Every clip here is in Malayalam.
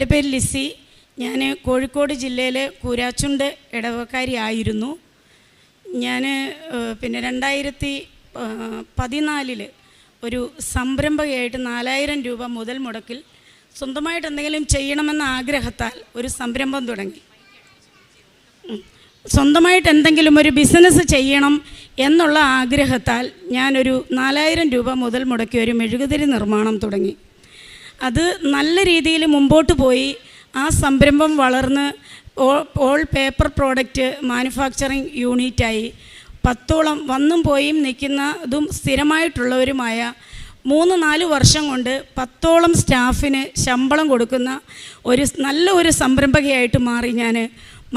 എൻ്റെ പേര് ലിസി. ഞാൻ കോഴിക്കോട് ജില്ലയിലെ കൂരാച്ചുണ്ട് ഇടവക്കാരിയായിരുന്നു. ഞാൻ പിന്നെ 2014 ഒരു സംരംഭകയായിട്ട് 4000 രൂപ മുതൽ മുടക്കിൽ സ്വന്തമായിട്ട് എന്തെങ്കിലും ചെയ്യണമെന്ന ആഗ്രഹത്താൽ ഒരു സംരംഭം തുടങ്ങി. സ്വന്തമായിട്ട് എന്തെങ്കിലും ഒരു ബിസിനസ് ചെയ്യണം എന്നുള്ള ആഗ്രഹത്താൽ ഞാനൊരു 4000 രൂപ മുതൽ മുടക്കി ഒരു മെഴുകുതിരി നിർമ്മാണം തുടങ്ങി. അത് നല്ല രീതിയിൽ മുമ്പോട്ട് പോയി. ആ സംരംഭം വളർന്ന് ഓൾ പേപ്പർ പ്രോഡക്റ്റ് മാനുഫാക്ചറിങ് യൂണിറ്റായി 10ഓളം വന്നും പോയും നിൽക്കുന്നതും സ്ഥിരമായിട്ടുള്ളവരുമായ 3-4 വർഷം കൊണ്ട് 10ഓളം സ്റ്റാഫിന് ശമ്പളം കൊടുക്കുന്ന ഒരു സംരംഭകയായിട്ട് മാറി. ഞാൻ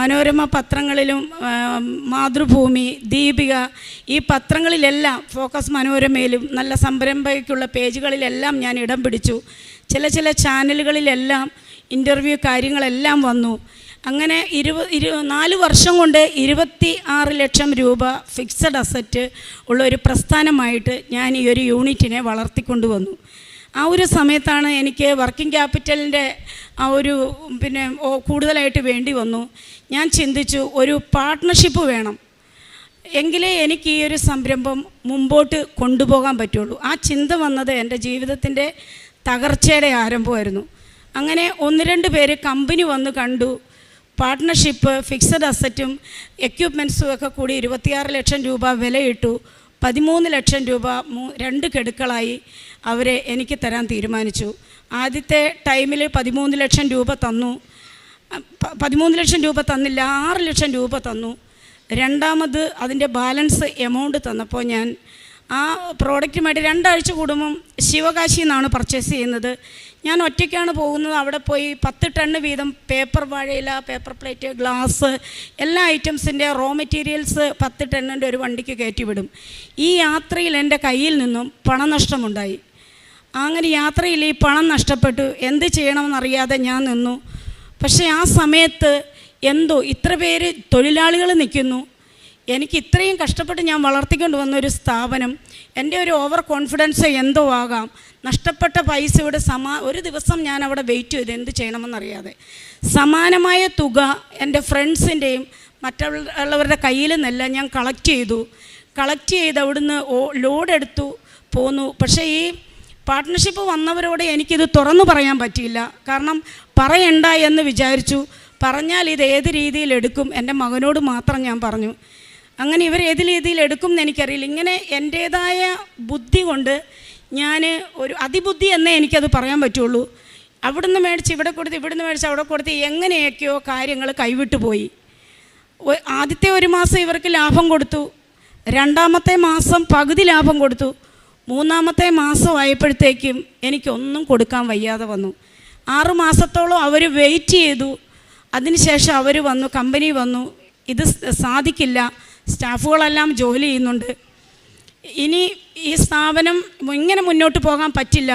മനോരമ പത്രങ്ങളിലും മാതൃഭൂമി, ദീപിക ഈ പത്രങ്ങളിലെല്ലാം, ഫോക്കസ് മനോരമയിലും നല്ല സംരംഭകയ്ക്കുള്ള പേജുകളിലെല്ലാം ഞാൻ ഇടം പിടിച്ചു. ചില ചാനലുകളിലെല്ലാം ഇൻ്റർവ്യൂ കാര്യങ്ങളെല്ലാം വന്നു. അങ്ങനെ 4 വർഷം കൊണ്ട് 26 ലക്ഷം രൂപ ഫിക്സഡ് അസറ്റ് ഉള്ള ഒരു പ്രസ്ഥാനമായിട്ട് ഞാൻ ഈ ഒരു യൂണിറ്റിനെ വളർത്തിക്കൊണ്ടുവന്നു. ആ ഒരു സമയത്താണ് എനിക്ക് വർക്കിംഗ് ക്യാപിറ്റലിൻ്റെ കൂടുതലായിട്ട് വേണ്ടി വന്നു. ഞാൻ ചിന്തിച്ചു, ഒരു പാർട്ട്ണർഷിപ്പ് വേണം, എങ്കിലേ എനിക്ക് ഈ ഒരു സംരംഭം മുമ്പോട്ട് കൊണ്ടുപോകാൻ പറ്റുള്ളൂ. ആ ചിന്ത വന്നത് എൻ്റെ ജീവിതത്തിൻ്റെ തകർച്ചയുടെ ആരംഭമായിരുന്നു. അങ്ങനെ 1-2 പേര് കമ്പനി വന്ന് കണ്ടു. പാർട്ട്ണർഷിപ്പ്, ഫിക്സഡ് അസറ്റും എക്യുപ്മെൻറ്റ്സും ഒക്കെ കൂടി 26 ലക്ഷം രൂപ വിലയിട്ടു. 13 ലക്ഷം രൂപ 2 ഗഡുക്കളായി അവരെ എനിക്ക് തരാൻ തീരുമാനിച്ചു. ആദ്യത്തെ ടൈമിൽ 13 ലക്ഷം രൂപ തന്നു. 13 ലക്ഷം രൂപ തന്നില്ല, 6 ലക്ഷം രൂപ തന്നു. രണ്ടാമത് അതിൻ്റെ ബാലൻസ് എമൗണ്ട് തന്നപ്പോൾ ഞാൻ ആ പ്രോഡക്റ്റുമായിട്ട് 2 ആഴ്ച കൂടുമ്പം ശിവകാശിയിൽ നിന്നാണ് പർച്ചേസ് ചെയ്യുന്നത്. ഞാൻ ഒറ്റയ്ക്കാണ് പോകുന്നത്. അവിടെ പോയി 10 ടണ്ണ് വീതം പേപ്പർ, വാഴയില, പേപ്പർ പ്ലേറ്റ്, ഗ്ലാസ്, എല്ലാ ഐറ്റംസിൻ്റെ റോ മെറ്റീരിയൽസ് 10 ടണ്ണിൻ്റെ ഒരു വണ്ടിക്ക് കയറ്റിവിടും. ഈ യാത്രയിൽ എൻ്റെ കയ്യിൽ നിന്നും പണനഷ്ടമുണ്ടായി. അങ്ങനെ യാത്രയിൽ ഈ പണം നഷ്ടപ്പെട്ടു. എന്ത് ചെയ്യണമെന്നറിയാതെ ഞാൻ നിന്നു. പക്ഷേ ആ സമയത്ത് എന്തോ ഇത്ര പേര് തൊഴിലാളികൾ നിൽക്കുന്നു, എനിക്ക് ഇത്രയും കഷ്ടപ്പെട്ട് ഞാൻ വളർത്തിക്കൊണ്ട് വന്നൊരു സ്ഥാപനം, എൻ്റെ ഒരു ഓവർ കോൺഫിഡൻസ് എന്തോ ആകാം, നഷ്ടപ്പെട്ട പൈസയുടെ ഒരു ദിവസം ഞാൻ അവിടെ വെയിറ്റ് ചെയ്ത് എന്ത് ചെയ്യണമെന്നറിയാതെ സമാനമായ തുക എൻ്റെ ഫ്രണ്ട്സിൻ്റെയും മറ്റുള്ളവരുടെ കയ്യിൽ നിന്നല്ല ഞാൻ കളക്ട് ചെയ്ത് അവിടുന്ന് ലോഡ് എടുത്തു പോന്നു. പക്ഷേ ഈ പാർട്ട്ണർഷിപ്പ് വന്നവരോട് എനിക്കിത് തുറന്നു പറയാൻ പറ്റിയില്ല. കാരണം പറയണ്ട എന്ന് വിചാരിച്ചു. പറഞ്ഞാൽ ഇത് ഏത് രീതിയിൽ എടുക്കും, എൻ്റെ മകനോട് മാത്രം ഞാൻ പറഞ്ഞു. അങ്ങനെ ഇവർ ഏത് രീതിയിൽ എടുക്കും എന്ന് എനിക്കറിയില്ല. ഇങ്ങനെ എൻ്റേതായ ബുദ്ധി കൊണ്ട് ഞാൻ ഒരു അതിബുദ്ധി എന്നേ എനിക്കത് പറയാൻ പറ്റുള്ളൂ. അവിടുന്ന് മേടിച്ച് ഇവിടെ കൊടുത്ത്, ഇവിടുന്ന് മേടിച്ച് അവിടെ കൊടുത്ത് എങ്ങനെയൊക്കെയോ കാര്യങ്ങൾ കൈവിട്ടു പോയി. ആദ്യത്തെ 1 മാസം ഇവർക്ക് ലാഭം കൊടുത്തു, 2ാമത്തെ മാസം പകുതി ലാഭം കൊടുത്തു, 3ാമത്തെ മാസം ആയപ്പോഴത്തേക്കും എനിക്കൊന്നും കൊടുക്കാൻ വയ്യാതെ വന്നു. 6 മാസത്തോളം അവർ വെയിറ്റ് ചെയ്തു. അതിനുശേഷം അവർ വന്നു, കമ്പനി വന്നു, ഇത് സാധിക്കില്ല, സ്റ്റാഫുകളെല്ലാം ജോലി ചെയ്യുന്നുണ്ട്, ഇനി ഈ സ്ഥാപനം ഇങ്ങനെ മുന്നോട്ട് പോകാൻ പറ്റില്ല,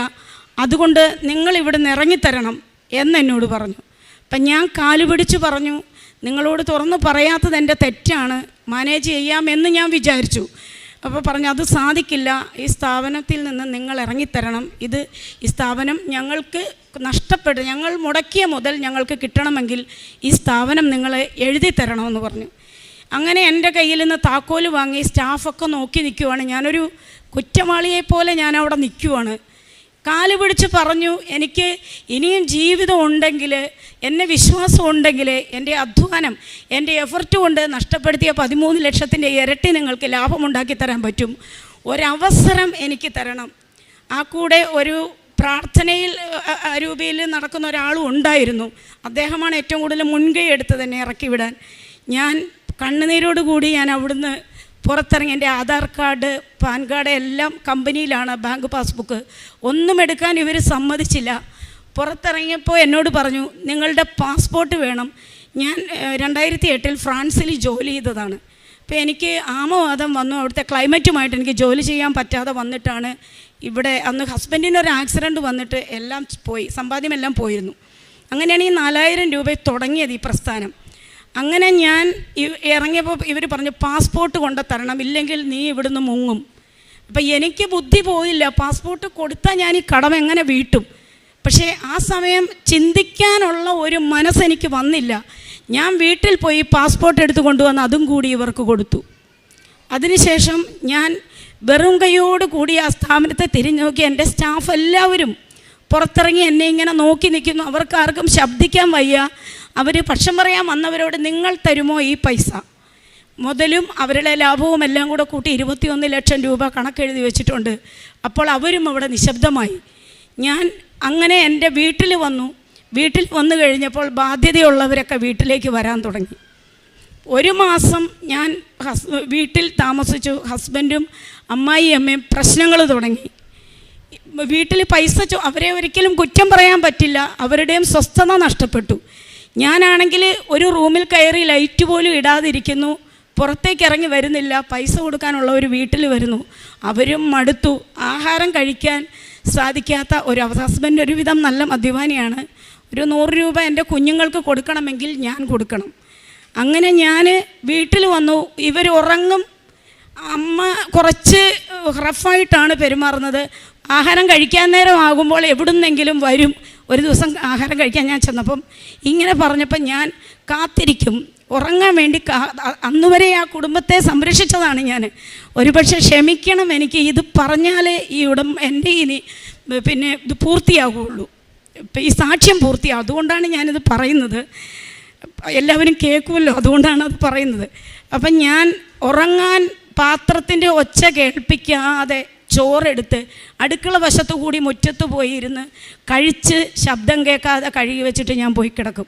അതുകൊണ്ട് നിങ്ങളിവിടെ നിന്ന് ഇറങ്ങിത്തരണം എന്നെന്നോട് പറഞ്ഞു. അപ്പം ഞാൻ കാലുപിടിച്ച് പറഞ്ഞു, നിങ്ങളോട് തുറന്ന് പറയാത്തത് എൻ്റെ തെറ്റാണ്, മാനേജ് ചെയ്യാമെന്ന് ഞാൻ വിചാരിച്ചു. അപ്പോൾ പറഞ്ഞു, അത് സാധിക്കില്ല, ഈ സ്ഥാപനത്തിൽ നിന്ന് നിങ്ങൾ ഇറങ്ങിത്തരണം, ഈ സ്ഥാപനം ഞങ്ങൾക്ക് ഞങ്ങൾ മുടക്കിയ മുതൽ ഞങ്ങൾക്ക് കിട്ടണമെങ്കിൽ ഈ സ്ഥാപനം നിങ്ങൾ എഴുതി തരണമെന്ന് പറഞ്ഞു. അങ്ങനെ എൻ്റെ കയ്യിൽ നിന്ന് താക്കോല് വാങ്ങി സ്റ്റാഫൊക്കെ നോക്കി നിൽക്കുവാണ്. ഞാനൊരു കുറ്റവാളിയെപ്പോലെ ഞാൻ അവിടെ നിൽക്കുവാണ്. കാല് പിടിച്ച് പറഞ്ഞു, എനിക്ക് ഇനിയും ജീവിതം ഉണ്ടെങ്കിൽ, എന്നെ വിശ്വാസം ഉണ്ടെങ്കിൽ, എൻ്റെ അധ്വാനം, എൻ്റെ എഫർട്ട് കൊണ്ട് നഷ്ടപ്പെടുത്തിയ 13 ലക്ഷത്തിൻ്റെ ഇരട്ടി നിങ്ങൾക്ക് ലാഭമുണ്ടാക്കി തരാൻ പറ്റും. ഒരവസരം എനിക്ക് തരണം. ആ കൂടെ ഒരു പ്രാർത്ഥനയിൽ രൂപയിൽ നടക്കുന്ന ഒരാളും ഉണ്ടായിരുന്നു. അദ്ദേഹമാണ് ഏറ്റവും കൂടുതൽ മുൻകൈ എടുത്തത് എന്നെ ഇറക്കി വിടാൻ. ഞാൻ കണ്ണുനീരോടുകൂടി ഞാൻ അവിടുന്ന് പുറത്തിറങ്ങി. എൻ്റെ ആധാർ കാർഡ്, പാൻ കാർഡ് എല്ലാം കമ്പനിയിലാണ്, ബാങ്ക് പാസ്ബുക്ക് ഒന്നും എടുക്കാൻ ഇവർ സമ്മതിച്ചില്ല. പുറത്തിറങ്ങിയപ്പോൾ എന്നോട് പറഞ്ഞു, നിങ്ങളുടെ പാസ്പോർട്ട് വേണം. ഞാൻ 2008 ഫ്രാൻസിൽ ജോലി ചെയ്തതാണ്. അപ്പോൾ എനിക്ക് ആമവാദം വന്നു. അവിടുത്തെ ക്ലൈമറ്റുമായിട്ട് എനിക്ക് ജോലി ചെയ്യാൻ പറ്റാതെ വന്നിട്ടാണ് ഇവിടെ. അന്ന് ഹസ്ബൻഡിനൊരു ആക്സിഡൻറ്റ് വന്നിട്ട് എല്ലാം പോയി, സമ്പാദ്യമെല്ലാം പോയിരുന്നു. അങ്ങനെയാണ് ഈ 4000 രൂപ തുടങ്ങിയത് ഈ പ്രസ്ഥാനം. അങ്ങനെ ഞാൻ ഇറങ്ങിയപ്പോൾ ഇവർ പറഞ്ഞു, പാസ്പോർട്ട് കൊണ്ട് തരണം, ഇല്ലെങ്കിൽ നീ ഇവിടുന്ന് മുങ്ങും. അപ്പം എനിക്ക് ബുദ്ധി പോയില്ല. പാസ്പോർട്ട് കൊടുത്താൽ ഞാൻ ഈ കടം എങ്ങനെ വീട്ടും? പക്ഷേ ആ സമയം ചിന്തിക്കാനുള്ള ഒരു മനസ്സെനിക്ക് വന്നില്ല. ഞാൻ വീട്ടിൽ പോയി പാസ്പോർട്ട് എടുത്ത് കൊണ്ടുവന്ന് അതും കൂടി ഇവർക്ക് കൊടുത്തു. അതിനുശേഷം ഞാൻ വെറും കൈയോട് കൂടി ആ സ്ഥാപനത്തെ തിരിഞ്ഞു നോക്കി. എൻ്റെ സ്റ്റാഫ് എല്ലാവരും പുറത്തിറങ്ങി എന്നെ ഇങ്ങനെ നോക്കി നിൽക്കുന്നു. അവർക്ക് ആർക്കും ശബ്ദിക്കാൻ വയ്യ. അവർ പക്ഷം പറയാൻ വന്നവരോട് നിങ്ങൾ തരുമോ ഈ പൈസ? മുതലും അവരുടെ ലാഭവും എല്ലാം കൂടെ കൂട്ടി 21 ലക്ഷം രൂപ കണക്കെഴുതി വെച്ചിട്ടുണ്ട്. അപ്പോൾ അവരും അവിടെ നിശബ്ദമായി. ഞാൻ അങ്ങനെ എൻ്റെ വീട്ടിൽ വന്നു. വീട്ടിൽ വന്നു കഴിഞ്ഞപ്പോൾ ബാധ്യതയുള്ളവരൊക്കെ വീട്ടിലേക്ക് വരാൻ തുടങ്ങി. 1 മാസം ഞാൻ വീട്ടിൽ താമസിച്ചു. ഹസ്ബൻഡും അമ്മായിയമ്മയും പ്രശ്നങ്ങൾ തുടങ്ങി. വീട്ടിൽ പൈസ അവരെ ഒരിക്കലും കുറ്റം പറയാൻ പറ്റില്ല. അവരുടെയും സ്വസ്ഥത നഷ്ടപ്പെട്ടു. ഞാനാണെങ്കിൽ ഒരു റൂമിൽ കയറി ലൈറ്റ് പോലും ഇടാതിരിക്കുന്നു. പുറത്തേക്ക് ഇറങ്ങി വരുന്നില്ല. പൈസ കൊടുക്കാനുള്ളവർ വീട്ടിൽ വരുന്നു. അവരും മടുത്തു. ആഹാരം കഴിക്കാൻ സാധിക്കാത്ത ഒരു ഹസ്ബൻഡ് ഒരുവിധം നല്ല മദ്യപാനിയാണ്. ഒരു 100 രൂപ എൻ്റെ കുഞ്ഞുങ്ങൾക്ക് കൊടുക്കണമെങ്കിൽ ഞാൻ കൊടുക്കണം. അങ്ങനെ ഞാൻ വീട്ടിൽ വന്നു. ഇവർ ഉറങ്ങും. അമ്മ കുറച്ച് റഫായിട്ടാണ് പെരുമാറുന്നത്. ആഹാരം കഴിക്കാൻ നേരം ആകുമ്പോൾ എവിടുന്നെങ്കിലും വരും. ഒരു ദിവസം ആഹാരം കഴിക്കാൻ ഞാൻ ചെന്നപ്പം ഇങ്ങനെ പറഞ്ഞപ്പോൾ ഞാൻ കാത്തിരിക്കും ഉറങ്ങാൻ വേണ്ടി. അന്നുവരെ ആ കുടുംബത്തെ സംരക്ഷിച്ചതാണ് ഞാൻ. ഒരുപക്ഷെ ക്ഷമിക്കണം, എനിക്ക് ഇത് പറഞ്ഞാലേ എൻ്റെ ഇനി പിന്നെ ഇത് പൂർത്തിയാകുള്ളൂ, ഈ സാക്ഷ്യം പൂർത്തിയാകും. അതുകൊണ്ടാണ് ഞാനിത് പറയുന്നത്. എല്ലാവരും കേൾക്കുമല്ലോ, അതുകൊണ്ടാണ് അത് പറയുന്നത്. അപ്പം ഞാൻ ഉറങ്ങാൻ പാത്രത്തിൻ്റെ ഒച്ച കേൾപ്പിക്കാതെ ചോറെടുത്ത് അടുക്കള വശത്തു കൂടി മുറ്റത്ത് പോയി ഇരുന്ന് കഴിച്ച് ശബ്ദം കേൾക്കാതെ കഴുകി വെച്ചിട്ട് ഞാൻ പോയി കിടക്കും.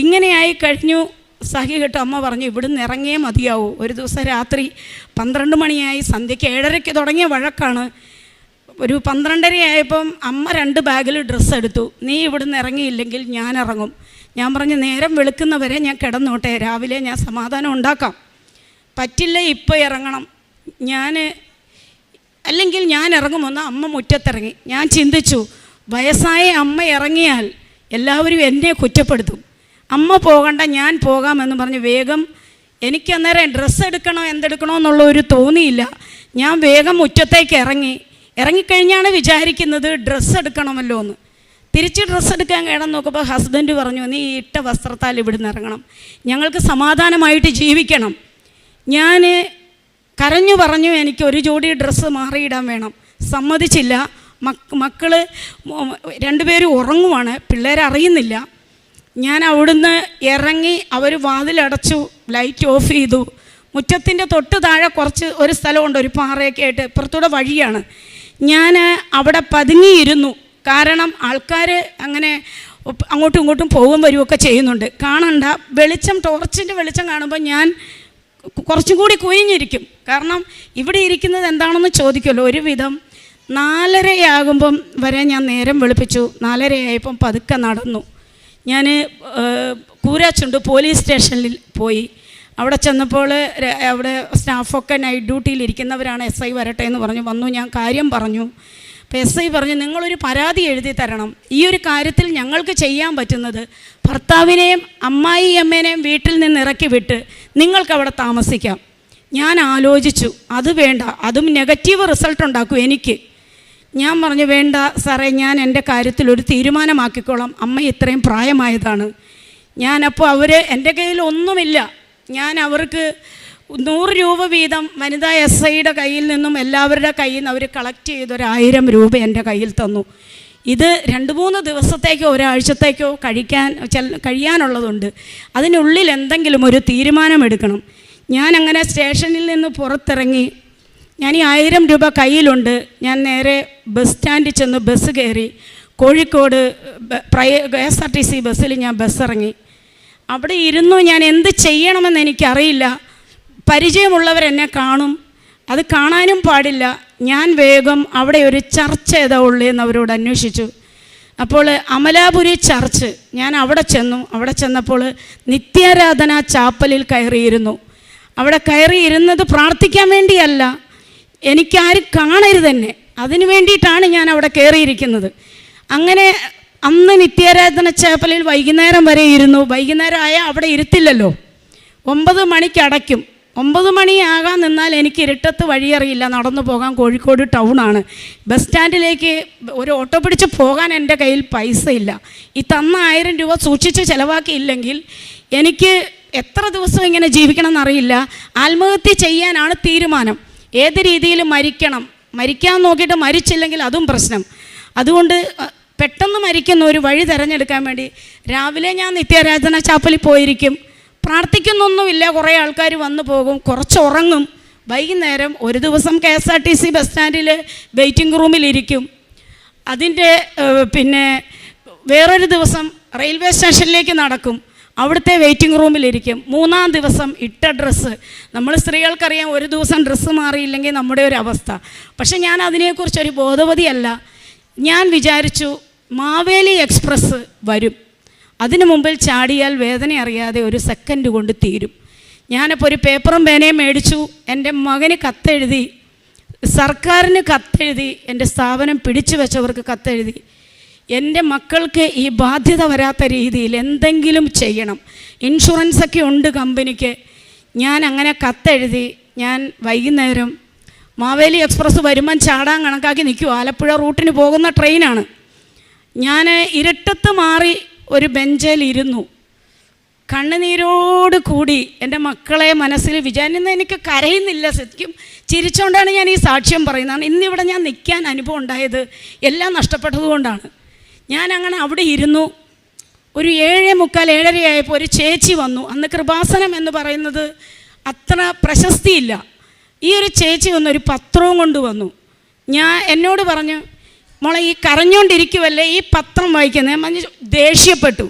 ഇങ്ങനെയായി കഴിഞ്ഞു. സഹി കേട്ട് അമ്മ പറഞ്ഞു ഇവിടുന്ന് ഇറങ്ങിയേ മതിയാവൂ. ഒരു ദിവസം രാത്രി 12 മണിയായി. സന്ധ്യയ്ക്ക് 7:30 തുടങ്ങിയ വഴക്കാണ്. ഒരു 12:30 ആയപ്പം അമ്മ 2 ബാഗിൽ ഡ്രസ്സ് എടുത്തു. നീ ഇവിടുന്ന് ഇറങ്ങിയില്ലെങ്കിൽ ഞാൻ ഇറങ്ങും. ഞാൻ പറഞ്ഞു നേരം വെളുക്കുന്നവരെ ഞാൻ കിടന്നോട്ടെ, രാവിലെ ഞാൻ സമാധാനം ഉണ്ടാക്കാം. പറ്റില്ല, ഇപ്പോൾ ഇറങ്ങണം. അല്ലെങ്കിൽ ഞാൻ ഇറങ്ങുമെന്ന് അമ്മ മുറ്റത്തിറങ്ങി. ഞാൻ ചിന്തിച്ചു, വയസ്സായ അമ്മ ഇറങ്ങിയാൽ എല്ലാവരും എന്നെ കുറ്റപ്പെടുത്തും. അമ്മ പോകണ്ട, ഞാൻ പോകാമെന്ന് പറഞ്ഞ് വേഗം എനിക്ക് അന്നേരം ഡ്രസ്സ് എടുക്കണോ എന്തെടുക്കണോ എന്നുള്ള ഒരു തോന്നിയില്ല. ഞാൻ വേഗം മുറ്റത്തേക്ക് ഇറങ്ങിക്കഴിഞ്ഞാണ് വിചാരിക്കുന്നത് ഡ്രസ്സ് എടുക്കണമല്ലോ എന്ന്. തിരിച്ച് ഡ്രസ്സ് എടുക്കാൻ കിടന്ന് നോക്കുമ്പോൾ ഹസ്ബൻഡ് പറഞ്ഞു നീ ഇട്ട വസ്ത്രത്താൽ ഇവിടുന്ന് ഇറങ്ങണം, ഞങ്ങൾക്ക് സമാധാനമായിട്ട് ജീവിക്കണം. ഞാൻ കരഞ്ഞു പറഞ്ഞു എനിക്ക് ഒരു ജോഡി ഡ്രസ്സ് മാറിയിടാൻ വേണം. സമ്മതിച്ചില്ല. മക്കൾ 2 പേരും ഉറങ്ങുവാണ്, പിള്ളേരറിയുന്നില്ല. ഞാൻ അവിടുന്ന് ഇറങ്ങി. അവർ വാതിലടച്ചു, ലൈറ്റ് ഓഫ് ചെയ്തു. മുറ്റത്തിൻ്റെ തൊട്ട് താഴെ ഒരു സ്ഥലമുണ്ട്, ഒരു പാറയൊക്കെ ആയിട്ട്. ഇപ്പുറത്തൂടെ വഴിയാണ്. ഞാൻ അവിടെ പതുങ്ങിയിരുന്നു. കാരണം ആൾക്കാർ അങ്ങനെ അങ്ങോട്ടും ഇങ്ങോട്ടും പോകും വരുമൊക്കെ ചെയ്യുന്നുണ്ട്. കാണണ്ട, ടോർച്ചിൻ്റെ വെളിച്ചം കാണുമ്പോൾ ഞാൻ കുറച്ചും കൂടി കുനിഞ്ഞിരിക്കും. കാരണം ഇവിടെ ഇരിക്കുന്നത് എന്താണെന്ന് ചോദിക്കുമല്ലോ. ഒരുവിധം 4:30 വരെ ഞാൻ നേരം വെളുപ്പിച്ചു. 4:30 ആയപ്പം പതുക്കെ നടന്നു. ഞാൻ കൂരാച്ചുണ്ട് പോലീസ് സ്റ്റേഷനിൽ പോയി. അവിടെ ചെന്നപ്പോൾ അവിടെ സ്റ്റാഫൊക്കെ നൈറ്റ് ഡ്യൂട്ടിയിലിരിക്കുന്നവരാണ്. SI വരട്ടെ എന്ന് പറഞ്ഞു. വന്നു. ഞാൻ കാര്യം പറഞ്ഞു. അപ്പോൾ SI പറഞ്ഞു നിങ്ങളൊരു പരാതി എഴുതി തരണം. ഈ ഒരു കാര്യത്തിൽ ഞങ്ങൾക്ക് ചെയ്യാൻ പറ്റുന്നത് ഭർത്താവിനെയും അമ്മായിയമ്മേനെയും വീട്ടിൽ നിന്ന് ഇറക്കി വിട്ട് നിങ്ങൾക്കവിടെ താമസിക്കാം. ഞാൻ ആലോചിച്ചു, അത് വേണ്ട, അതും നെഗറ്റീവ് റിസൾട്ട് ഉണ്ടാക്കും എനിക്ക്. ഞാൻ പറഞ്ഞു വേണ്ട സാറേ, ഞാൻ എൻ്റെ കാര്യത്തിൽ ഒരു തീരുമാനമാക്കിക്കോളാം. അമ്മ ഇത്രയും പ്രായമായതാണ്. അപ്പോൾ എൻ്റെ കയ്യിൽ ഒന്നുമില്ല. ഞാൻ അവർക്ക് 100 രൂപ വീതം വനിതാ SIയുടെ കയ്യിൽ നിന്നും എല്ലാവരുടെ കയ്യിൽ നിന്ന് അവർ കളക്ട് ചെയ്ത് 1000 രൂപ എൻ്റെ കയ്യിൽ തന്നു. ഇത് 2-3 ദിവസത്തേക്കോ ഒരാഴ്ചത്തേക്കോ കഴിയാനുള്ളതുണ്ട്. അതിനുള്ളിൽ എന്തെങ്കിലും ഒരു തീരുമാനമെടുക്കണം. ഞാനങ്ങനെ സ്റ്റേഷനിൽ നിന്ന് പുറത്തിറങ്ങി. ഞാൻ ഈ 1000 രൂപ കയ്യിലുണ്ട്. ഞാൻ നേരെ ബസ് സ്റ്റാൻഡിൽ ചെന്ന് ബസ് കയറി. കോഴിക്കോട് KSRTC ബസ്സിൽ ഞാൻ ഇറങ്ങി. അവിടെ ഇരുന്നു. ഞാൻ എന്ത് ചെയ്യണമെന്ന് എനിക്കറിയില്ല. പരിചയമുള്ളവരെന്നെ കാണും, അത് കാണാനും പാടില്ല. ഞാൻ വേഗം അവിടെ ഒരു ചർച്ച് ഏതാ ഉള്ളതെന്ന് അവരോട് അന്വേഷിച്ചു. അപ്പോൾ അമലാപുരി ചർച്ച്. ഞാൻ അവിടെ ചെന്നു. അവിടെ ചെന്നപ്പോൾ നിത്യാരാധന ചാപ്പലിൽ കയറിയിരുന്നു. അവിടെ കയറിയിരുന്നത് പ്രാർത്ഥിക്കാൻ വേണ്ടിയല്ല, എനിക്കാരും കാണരുത് തന്നെ, അതിനു വേണ്ടിയിട്ടാണ് ഞാൻ അവിടെ കയറിയിരിക്കുന്നത്. അങ്ങനെ അന്ന് നിത്യാരാധന ചാപ്പലിൽ വൈകുന്നേരം വരെ ഇരുന്നു. വൈകുന്നേരം ആയാൽ അവിടെ ഇരുത്തില്ലല്ലോ, 9 മണിക്ക് അടയ്ക്കും. 9 മണിയാകാൻ നിന്നാൽ എനിക്ക് ഇരുട്ടത്ത് വഴിയറിയില്ല, നടന്നു പോകാൻ. കോഴിക്കോട് ടൗണാണ്. ബസ് സ്റ്റാൻഡിലേക്ക് ഒരു ഓട്ടോ പിടിച്ച് പോകാൻ എൻ്റെ കയ്യിൽ പൈസ ഇല്ല. ഈ തന്ന 1000 രൂപ സൂക്ഷിച്ച് ചിലവാക്കിയില്ലെങ്കിൽ എനിക്ക് എത്ര ദിവസം ഇങ്ങനെ ജീവിക്കണം എന്നറിയില്ല. ആത്മഹത്യ ചെയ്യാനാണ് തീരുമാനം. ഏത് രീതിയിൽ മരിക്കാൻ നോക്കിയിട്ട് മരിച്ചില്ലെങ്കിൽ അതും പ്രശ്നം. അതുകൊണ്ട് പെട്ടെന്ന് മരിക്കുന്ന ഒരു വഴി തിരഞ്ഞെടുക്കാൻ വേണ്ടി രാവിലെ ഞാൻ നിത്യാരാധന ചാപ്പലിൽ പോയിരിക്കും. പ്രാർത്ഥിക്കുന്നൊന്നുമില്ല, കുറേ ആൾക്കാർ വന്നു പോകും, കുറച്ച് ഉറങ്ങും. വൈകുന്നേരം ഒരു ദിവസം KSRTC ബസ് സ്റ്റാൻഡിൽ വെയിറ്റിംഗ് റൂമിലിരിക്കും. അതിൻ്റെ പിന്നെ വേറൊരു ദിവസം റെയിൽവേ സ്റ്റേഷനിലേക്ക് നടക്കും, അവിടുത്തെ വെയിറ്റിംഗ് റൂമിലിരിക്കും. 3-ാം ദിവസം ഇട്ട ഡ്രസ്സ്, നമ്മൾ സ്ത്രീകൾക്കറിയാം ഒരു ദിവസം ഡ്രസ്സ് മാറിയില്ലെങ്കിൽ നമ്മുടെ ഒരു അവസ്ഥ. പക്ഷെ ഞാൻ അതിനെക്കുറിച്ചൊരു ബോധവതിയല്ല. ഞാൻ വിചാരിച്ചു മാവേലി എക്സ്പ്രസ് വരും, അതിനു മുമ്പിൽ ചാടിയാൽ വേദന അറിയാതെ ഒരു സെക്കൻഡ് കൊണ്ട് തീരും. ഞാനിപ്പോൾ ഒരു പേപ്പറും പേനയും മേടിച്ചു, എൻ്റെ മകന് കത്തെഴുതി, സർക്കാരിന് കത്തെഴുതി, എൻ്റെ സ്ഥാപനം പിടിച്ചു വെച്ചവർക്ക് കത്തെഴുതി. എൻ്റെ മക്കൾക്ക് ഈ ബാധ്യത വരാത്ത രീതിയിൽ എന്തെങ്കിലും ചെയ്യണം. ഇൻഷുറൻസൊക്കെ ഉണ്ട് കമ്പനിക്ക്. ഞാൻ അങ്ങനെ കത്തെഴുതി. ഞാൻ വൈകുന്നേരം മാവേലി എക്സ്പ്രസ് വരുമ്പം ചാടാൻ കണക്കാക്കി നിൽക്കും. ആലപ്പുഴ റൂട്ടിന് പോകുന്ന ട്രെയിനാണ്. ഞാൻ ഇരുട്ടത്ത് മാറി ഒരു ബെഞ്ചിലിരുന്നു. കണ്ണുനീരോട് കൂടി എൻ്റെ മക്കളെ മനസ്സിൽ വിചാരിക്കുന്ന, എനിക്ക് കരയുന്നില്ല, ശരിക്കും ചിരിച്ചുകൊണ്ടാണ് ഞാൻ ഈ സാക്ഷ്യം പറയുന്നത്. ഇന്നിവിടെ ഞാൻ നിൽക്കാൻ അനുഭവം ഉണ്ടായത് എല്ലാം നഷ്ടപ്പെട്ടതുകൊണ്ടാണ്. ഞാൻ അങ്ങനെ അവിടെ ഇരുന്നു. ഒരു 7:45, 7:30 ആയപ്പോൾ ഒരു ചേച്ചി വന്നു. അന്ന് കൃപാസനം എന്ന് പറയുന്നത് അത്ര പ്രശസ്തിയില്ല. ഈ ഒരു ചേച്ചി വന്നു, ഒരു പത്രവും കൊണ്ടുവന്നു. എന്നോട് പറഞ്ഞു, മോളെ ഈ കരഞ്ഞുകൊണ്ടിരിക്കുമല്ലേ, ഈ പത്രം വായിക്കുന്നത്. ഞാൻ ദേഷ്യപ്പെട്ടു.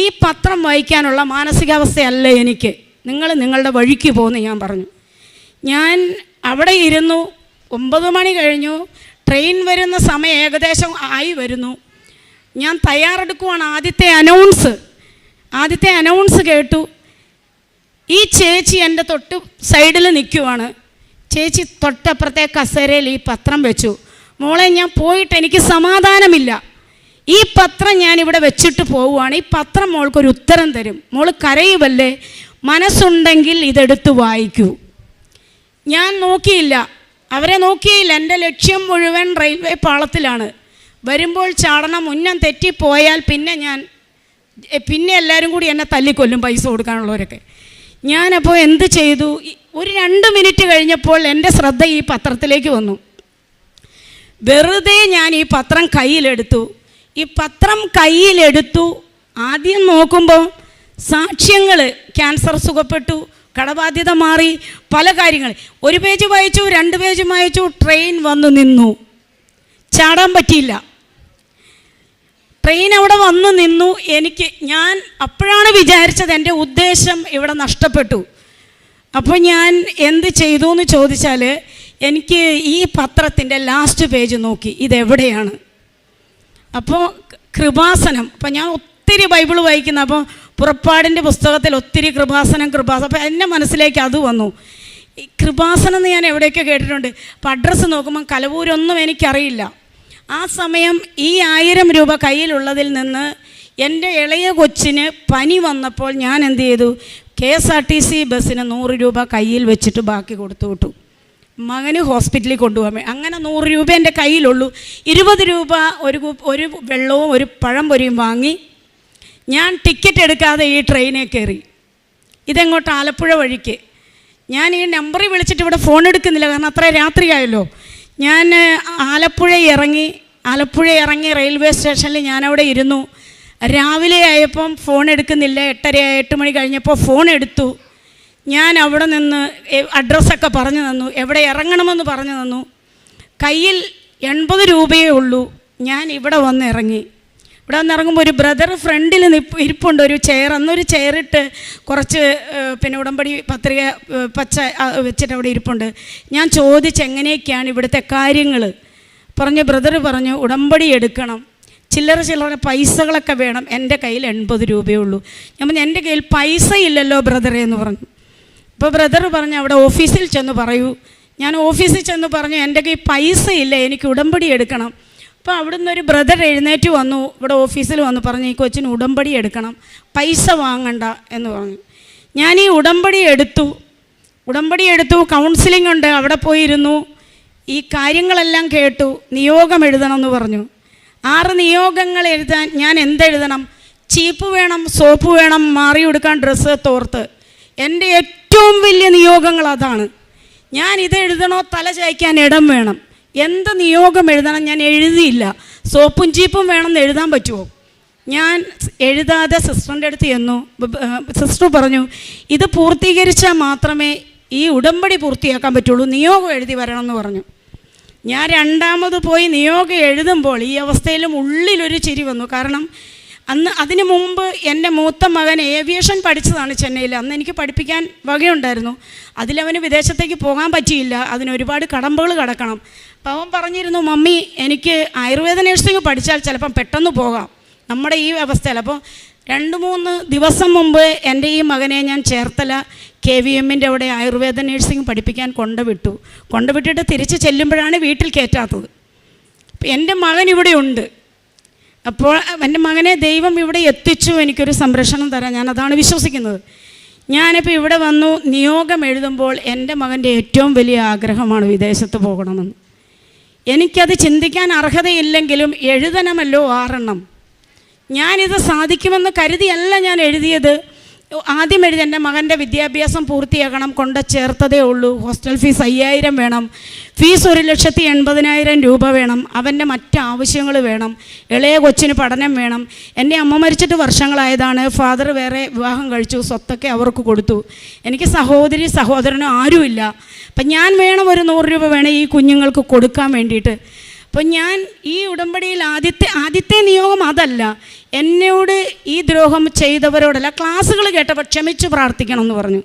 ഈ പത്രം വായിക്കാനുള്ള മാനസികാവസ്ഥയല്ല എനിക്ക്, നിങ്ങൾ നിങ്ങളുടെ വഴിക്ക് പോകുന്നു ഞാൻ പറഞ്ഞു. ഞാൻ അവിടെ ഇരുന്നു. 9 മണി കഴിഞ്ഞു. ട്രെയിൻ വരുന്ന സമയം ഏകദേശം ആയി വരുന്നു. ഞാൻ തയ്യാറെടുക്കുവാണ്. ആദ്യത്തെ അനൗൺസ് കേട്ടു. ഈ ചേച്ചി എൻ്റെ തൊട്ട് സൈഡിൽ നിൽക്കുവാണ്. ചേച്ചി തൊട്ടപ്പുറത്തെ കസേരയിൽ ഈ പത്രം വെച്ചു. മോളെ, ഞാൻ പോയിട്ട് എനിക്ക് സമാധാനമില്ല, ഈ പത്രം ഞാനിവിടെ വെച്ചിട്ട് പോവുകയാണ്. ഈ പത്രം മോൾക്കൊരു ഉത്തരം തരും. മോൾ കരയുമല്ലേ, മനസ്സുണ്ടെങ്കിൽ ഇതെടുത്ത് വായിക്കൂ. ഞാൻ നോക്കിയില്ല, അവരെ നോക്കിയില്ല. എൻ്റെ ലക്ഷ്യം മുഴുവൻ റെയിൽവേ പാളത്തിലാണ്. വരുമ്പോൾ ചാടണം. ഉന്നം തെറ്റിപ്പോയാൽ പിന്നെ എല്ലാവരും കൂടി എന്നെ തല്ലിക്കൊല്ലും, പൈസ കൊടുക്കാനുള്ളവരൊക്കെ. ഞാനപ്പോൾ എന്ത് ചെയ്തു, ഒരു 2 മിനിറ്റ് കഴിഞ്ഞപ്പോൾ എൻ്റെ ശ്രദ്ധ ഈ പത്രത്തിലേക്ക് വന്നു. വെറുതെ ഞാൻ ഈ പത്രം കയ്യിലെടുത്തു. ആദ്യം നോക്കുമ്പോൾ സാക്ഷ്യങ്ങൾ, ക്യാൻസർ സുഖപ്പെട്ടു, കടബാധ്യത മാറി, പല കാര്യങ്ങൾ. 1 പേജ് വായിച്ചു, 2 പേജ് വായിച്ചു. ട്രെയിൻ വന്നു നിന്നു. ചാടാൻ പറ്റിയില്ല. ട്രെയിൻ അവിടെ വന്നു നിന്നു. ഞാൻ അപ്പോഴാണ് വിചാരിച്ചത് എൻ്റെ ഉദ്ദേശം ഇവിടെ നഷ്ടപ്പെട്ടു. അപ്പോൾ ഞാൻ എന്ത് ചെയ്തു എന്ന് ചോദിച്ചാൽ, എനിക്ക് ഈ പത്രത്തിൻ്റെ ലാസ്റ്റ് പേജ് നോക്കി, ഇതെവിടെയാണ്. അപ്പോൾ കൃപാസനം. അപ്പോൾ ഞാൻ ഒത്തിരി ബൈബിൾ വായിക്കുന്ന, അപ്പോൾ പുറപ്പാടിൻ്റെ പുസ്തകത്തിൽ ഒത്തിരി കൃപാസനം. അപ്പോൾ എൻ്റെ മനസ്സിലേക്ക് അത് വന്നു. ഈ കൃപാസനം എന്ന് ഞാൻ എവിടെയൊക്കെ കേട്ടിട്ടുണ്ട്. അപ്പോൾ അഡ്രസ്സ് നോക്കുമ്പോൾ കലവൂരൊന്നും എനിക്കറിയില്ല. ആ സമയം ഈ 1000 രൂപ കയ്യിലുള്ളതിൽ നിന്ന് എൻ്റെ ഇളയ കൊച്ചിന് പനി വന്നപ്പോൾ ഞാൻ എന്ത് ചെയ്തു, KSRTC ബസ്സിന് 100 രൂപ കയ്യിൽ വെച്ചിട്ട് ബാക്കി കൊടുത്തു വിട്ടു. മകന് ഹോസ്പിറ്റലിൽ കൊണ്ടുപോകാൻ. അങ്ങനെ 100 രൂപ എൻ്റെ കയ്യിലുള്ളൂ. 20 രൂപ ഒരു വെള്ളവും ഒരു പഴംപൊരിയും വാങ്ങി ഞാൻ ടിക്കറ്റ് എടുക്കാതെ ഈ ട്രെയിനിൽ കയറി. ഇതെങ്ങോട്ട്, ആലപ്പുഴ വഴിക്ക്. ഞാൻ ഈ നമ്പറിൽ വിളിച്ചിട്ട് ഇവിടെ ഫോൺ എടുക്കുന്നില്ല, കാരണം അത്ര രാത്രിയായല്ലോ. ഞാൻ ആലപ്പുഴ ഇറങ്ങി റെയിൽവേ സ്റ്റേഷനിൽ ഞാനവിടെ ഇരുന്നു. രാവിലെ ആയപ്പം ഫോൺ എടുക്കുന്നില്ല. 8:30 മണി കഴിഞ്ഞപ്പോൾ ഫോൺ എടുത്തു. ഞാൻ അവിടെ നിന്ന് അഡ്രസ്സൊക്കെ പറഞ്ഞു തന്നു, എവിടെ ഇറങ്ങണമെന്ന് പറഞ്ഞു തന്നു. കയ്യിൽ 80 രൂപയേ ഉള്ളൂ. ഞാൻ ഇവിടെ വന്നിറങ്ങുമ്പോൾ ഒരു ബ്രദർ ഫ്രണ്ടിൽ ഇരിപ്പുണ്ട്, ഒരു ചെയർ. അന്നൊരു ചെയറിട്ട് കുറച്ച് ഉടമ്പടി പത്രിക പച്ച വെച്ചിട്ട് അവിടെ ഇരിപ്പുണ്ട്. ഞാൻ ചോദിച്ച് എങ്ങനെയൊക്കെയാണ് ഇവിടുത്തെ കാര്യങ്ങൾ. ബ്രദർ പറഞ്ഞു ഉടമ്പടി എടുക്കണം, ചില്ലറ പൈസകളൊക്കെ വേണം. എൻ്റെ കയ്യിൽ 80 രൂപയേ ഉള്ളൂ. ഞാൻ പറഞ്ഞു എൻ്റെ കയ്യിൽ പൈസ ഇല്ലല്ലോ ബ്രദറെ എന്ന് പറഞ്ഞു. അപ്പോൾ ബ്രദർ പറഞ്ഞു അവിടെ ഓഫീസിൽ ചെന്ന് പറയൂ. ഞാൻ ഓഫീസിൽ ചെന്ന് പറഞ്ഞു എൻ്റെ കയ്യിൽ പൈസ ഇല്ല, എനിക്ക് ഉടമ്പടി എടുക്കണം. അപ്പോൾ അവിടുന്ന് ഒരു ബ്രദർ എഴുന്നേറ്റ് വന്നു, ഇവിടെ ഓഫീസിൽ വന്ന് പറഞ്ഞു ഈ കൊച്ചിന് ഉടമ്പടി എടുക്കണം, പൈസ വാങ്ങണ്ട എന്ന് പറഞ്ഞു. ഞാൻ ഈ ഉടമ്പടി എടുത്തു. ഉടമ്പടി എടുത്തു, കൗൺസിലിംഗ് ഉണ്ട്, അവിടെ പോയിരുന്നു. ഈ കാര്യങ്ങളെല്ലാം കേട്ടു. നിയോഗം എഴുതണമെന്ന് പറഞ്ഞു. 6 നിയോഗങ്ങൾ എഴുതാൻ ഞാൻ എന്തെഴുതണം? ചീപ്പ് വേണം, സോപ്പ് വേണം, മാറി കൊടുക്കാൻ ഡ്രസ്സ്, തോർത്ത്. എൻ്റെ ഏറ്റവും വലിയ നിയോഗങ്ങൾ അതാണ്. ഞാൻ ഇത് എഴുതണോ? തല ചായ്ക്കാൻ ഇടം വേണം. എന്ത് നിയോഗം എഴുതണം? ഞാൻ എഴുതിയില്ല. സോപ്പും ചീപ്പും വേണമെന്ന് എഴുതാൻ പറ്റുമോ? ഞാൻ എഴുതാതെ സിസ്റ്ററിൻ്റെ അടുത്ത് ചെന്നു. സിസ്റ്റർ പറഞ്ഞു, ഇത് പൂർത്തീകരിച്ചാൽ മാത്രമേ ഈ ഉടമ്പടി പൂർത്തിയാക്കാൻ പറ്റുള്ളൂ, നിയോഗം എഴുതി വരണമെന്ന് പറഞ്ഞു. ഞാൻ രണ്ടാമത് പോയി നിയോഗം എഴുതുമ്പോൾ ഈ അവസ്ഥയിലും ഉള്ളിലൊരു ചിരി വന്നു. കാരണം അതിനു മുമ്പ് എൻ്റെ മൂത്ത മകൻ ഏവിയേഷൻ പഠിച്ചതാണ് ചെന്നൈയിൽ. അന്ന് എനിക്ക് പഠിപ്പിക്കാൻ വകയുണ്ടായിരുന്നു. അതിലവന് വിദേശത്തേക്ക് പോകാൻ പറ്റിയില്ല. അതിനൊരുപാട് കടമ്പകൾ കടക്കണം. അപ്പോൾ അവൻ പറഞ്ഞിരുന്നു, മമ്മി എനിക്ക് ആയുർവേദ നഴ്സിംഗ് പഠിച്ചാൽ ചിലപ്പം പെട്ടെന്ന് പോകാം നമ്മുടെ ഈ അവസ്ഥയിൽ. അപ്പോൾ 2-3 ദിവസം മുമ്പ് എൻ്റെ ഈ മകനെ ഞാൻ ചേർത്തല KVMൻ്റെ അവിടെ ആയുർവേദ നഴ്സിംഗ് പഠിപ്പിക്കാൻ കൊണ്ടുവിട്ടിട്ട് തിരിച്ച് ചെല്ലുമ്പോഴാണ് വീട്ടിൽ കയറ്റാത്തത്. എൻ്റെ മകൻ ഇവിടെ ഉണ്ട്. അപ്പോൾ എൻ്റെ മകനെ ദൈവം ഇവിടെ എത്തിച്ചു, എനിക്കൊരു സംരക്ഷണം തരാൻ. ഞാൻ അതാണ് വിശ്വസിക്കുന്നത്. ഞാനിപ്പോൾ ഇവിടെ വന്നു നിയോഗം എഴുതുമ്പോൾ എൻ്റെ മകൻ്റെ ഏറ്റവും വലിയ ആഗ്രഹമാണ് വിദേശത്ത് പോകണമെന്ന്. എനിക്കത് ചിന്തിക്കാൻ അർഹതയില്ലെങ്കിലും എഴുതണമല്ലോ 6 എണ്ണം. ഞാനിത് സാധിക്കുമെന്ന് കരുതിയല്ല ഞാൻ എഴുതിയത്. ആദ്യം എഴുതി എൻ്റെ മകൻ്റെ വിദ്യാഭ്യാസം പൂർത്തിയാക്കണം, കൊണ്ട് ചേർത്തതേ ഉള്ളൂ. ഹോസ്റ്റൽ ഫീസ് 5000 വേണം, ഫീസ് 1,80,000 രൂപ വേണം, അവൻ്റെ മറ്റ് ആവശ്യങ്ങൾ വേണം, ഇളയ കൊച്ചിന് പഠനം വേണം. എൻ്റെ അമ്മ മരിച്ചിട്ട് വർഷങ്ങളായതാണ്. ഫാദർ വേറെ വിവാഹം കഴിച്ചു, സ്വത്തൊക്കെ അവർക്ക് കൊടുത്തു. എനിക്ക് സഹോദരനും ആരുമില്ല. അപ്പം ഞാൻ വേണം, ഒരു 100 രൂപ വേണം ഈ കുഞ്ഞുങ്ങൾക്ക് കൊടുക്കാൻ വേണ്ടിയിട്ട്. അപ്പം ഞാൻ ഈ ഉടമ്പടിയിൽ ആദ്യത്തെ നിയോഗം അതല്ല, എന്നോട് ഈ ദ്രോഹം ചെയ്തവരോടല്ല, ക്ലാസ്സുകൾ കേട്ടപ്പോൾ ക്ഷമിച്ച് പ്രാർത്ഥിക്കണം എന്ന് പറഞ്ഞു.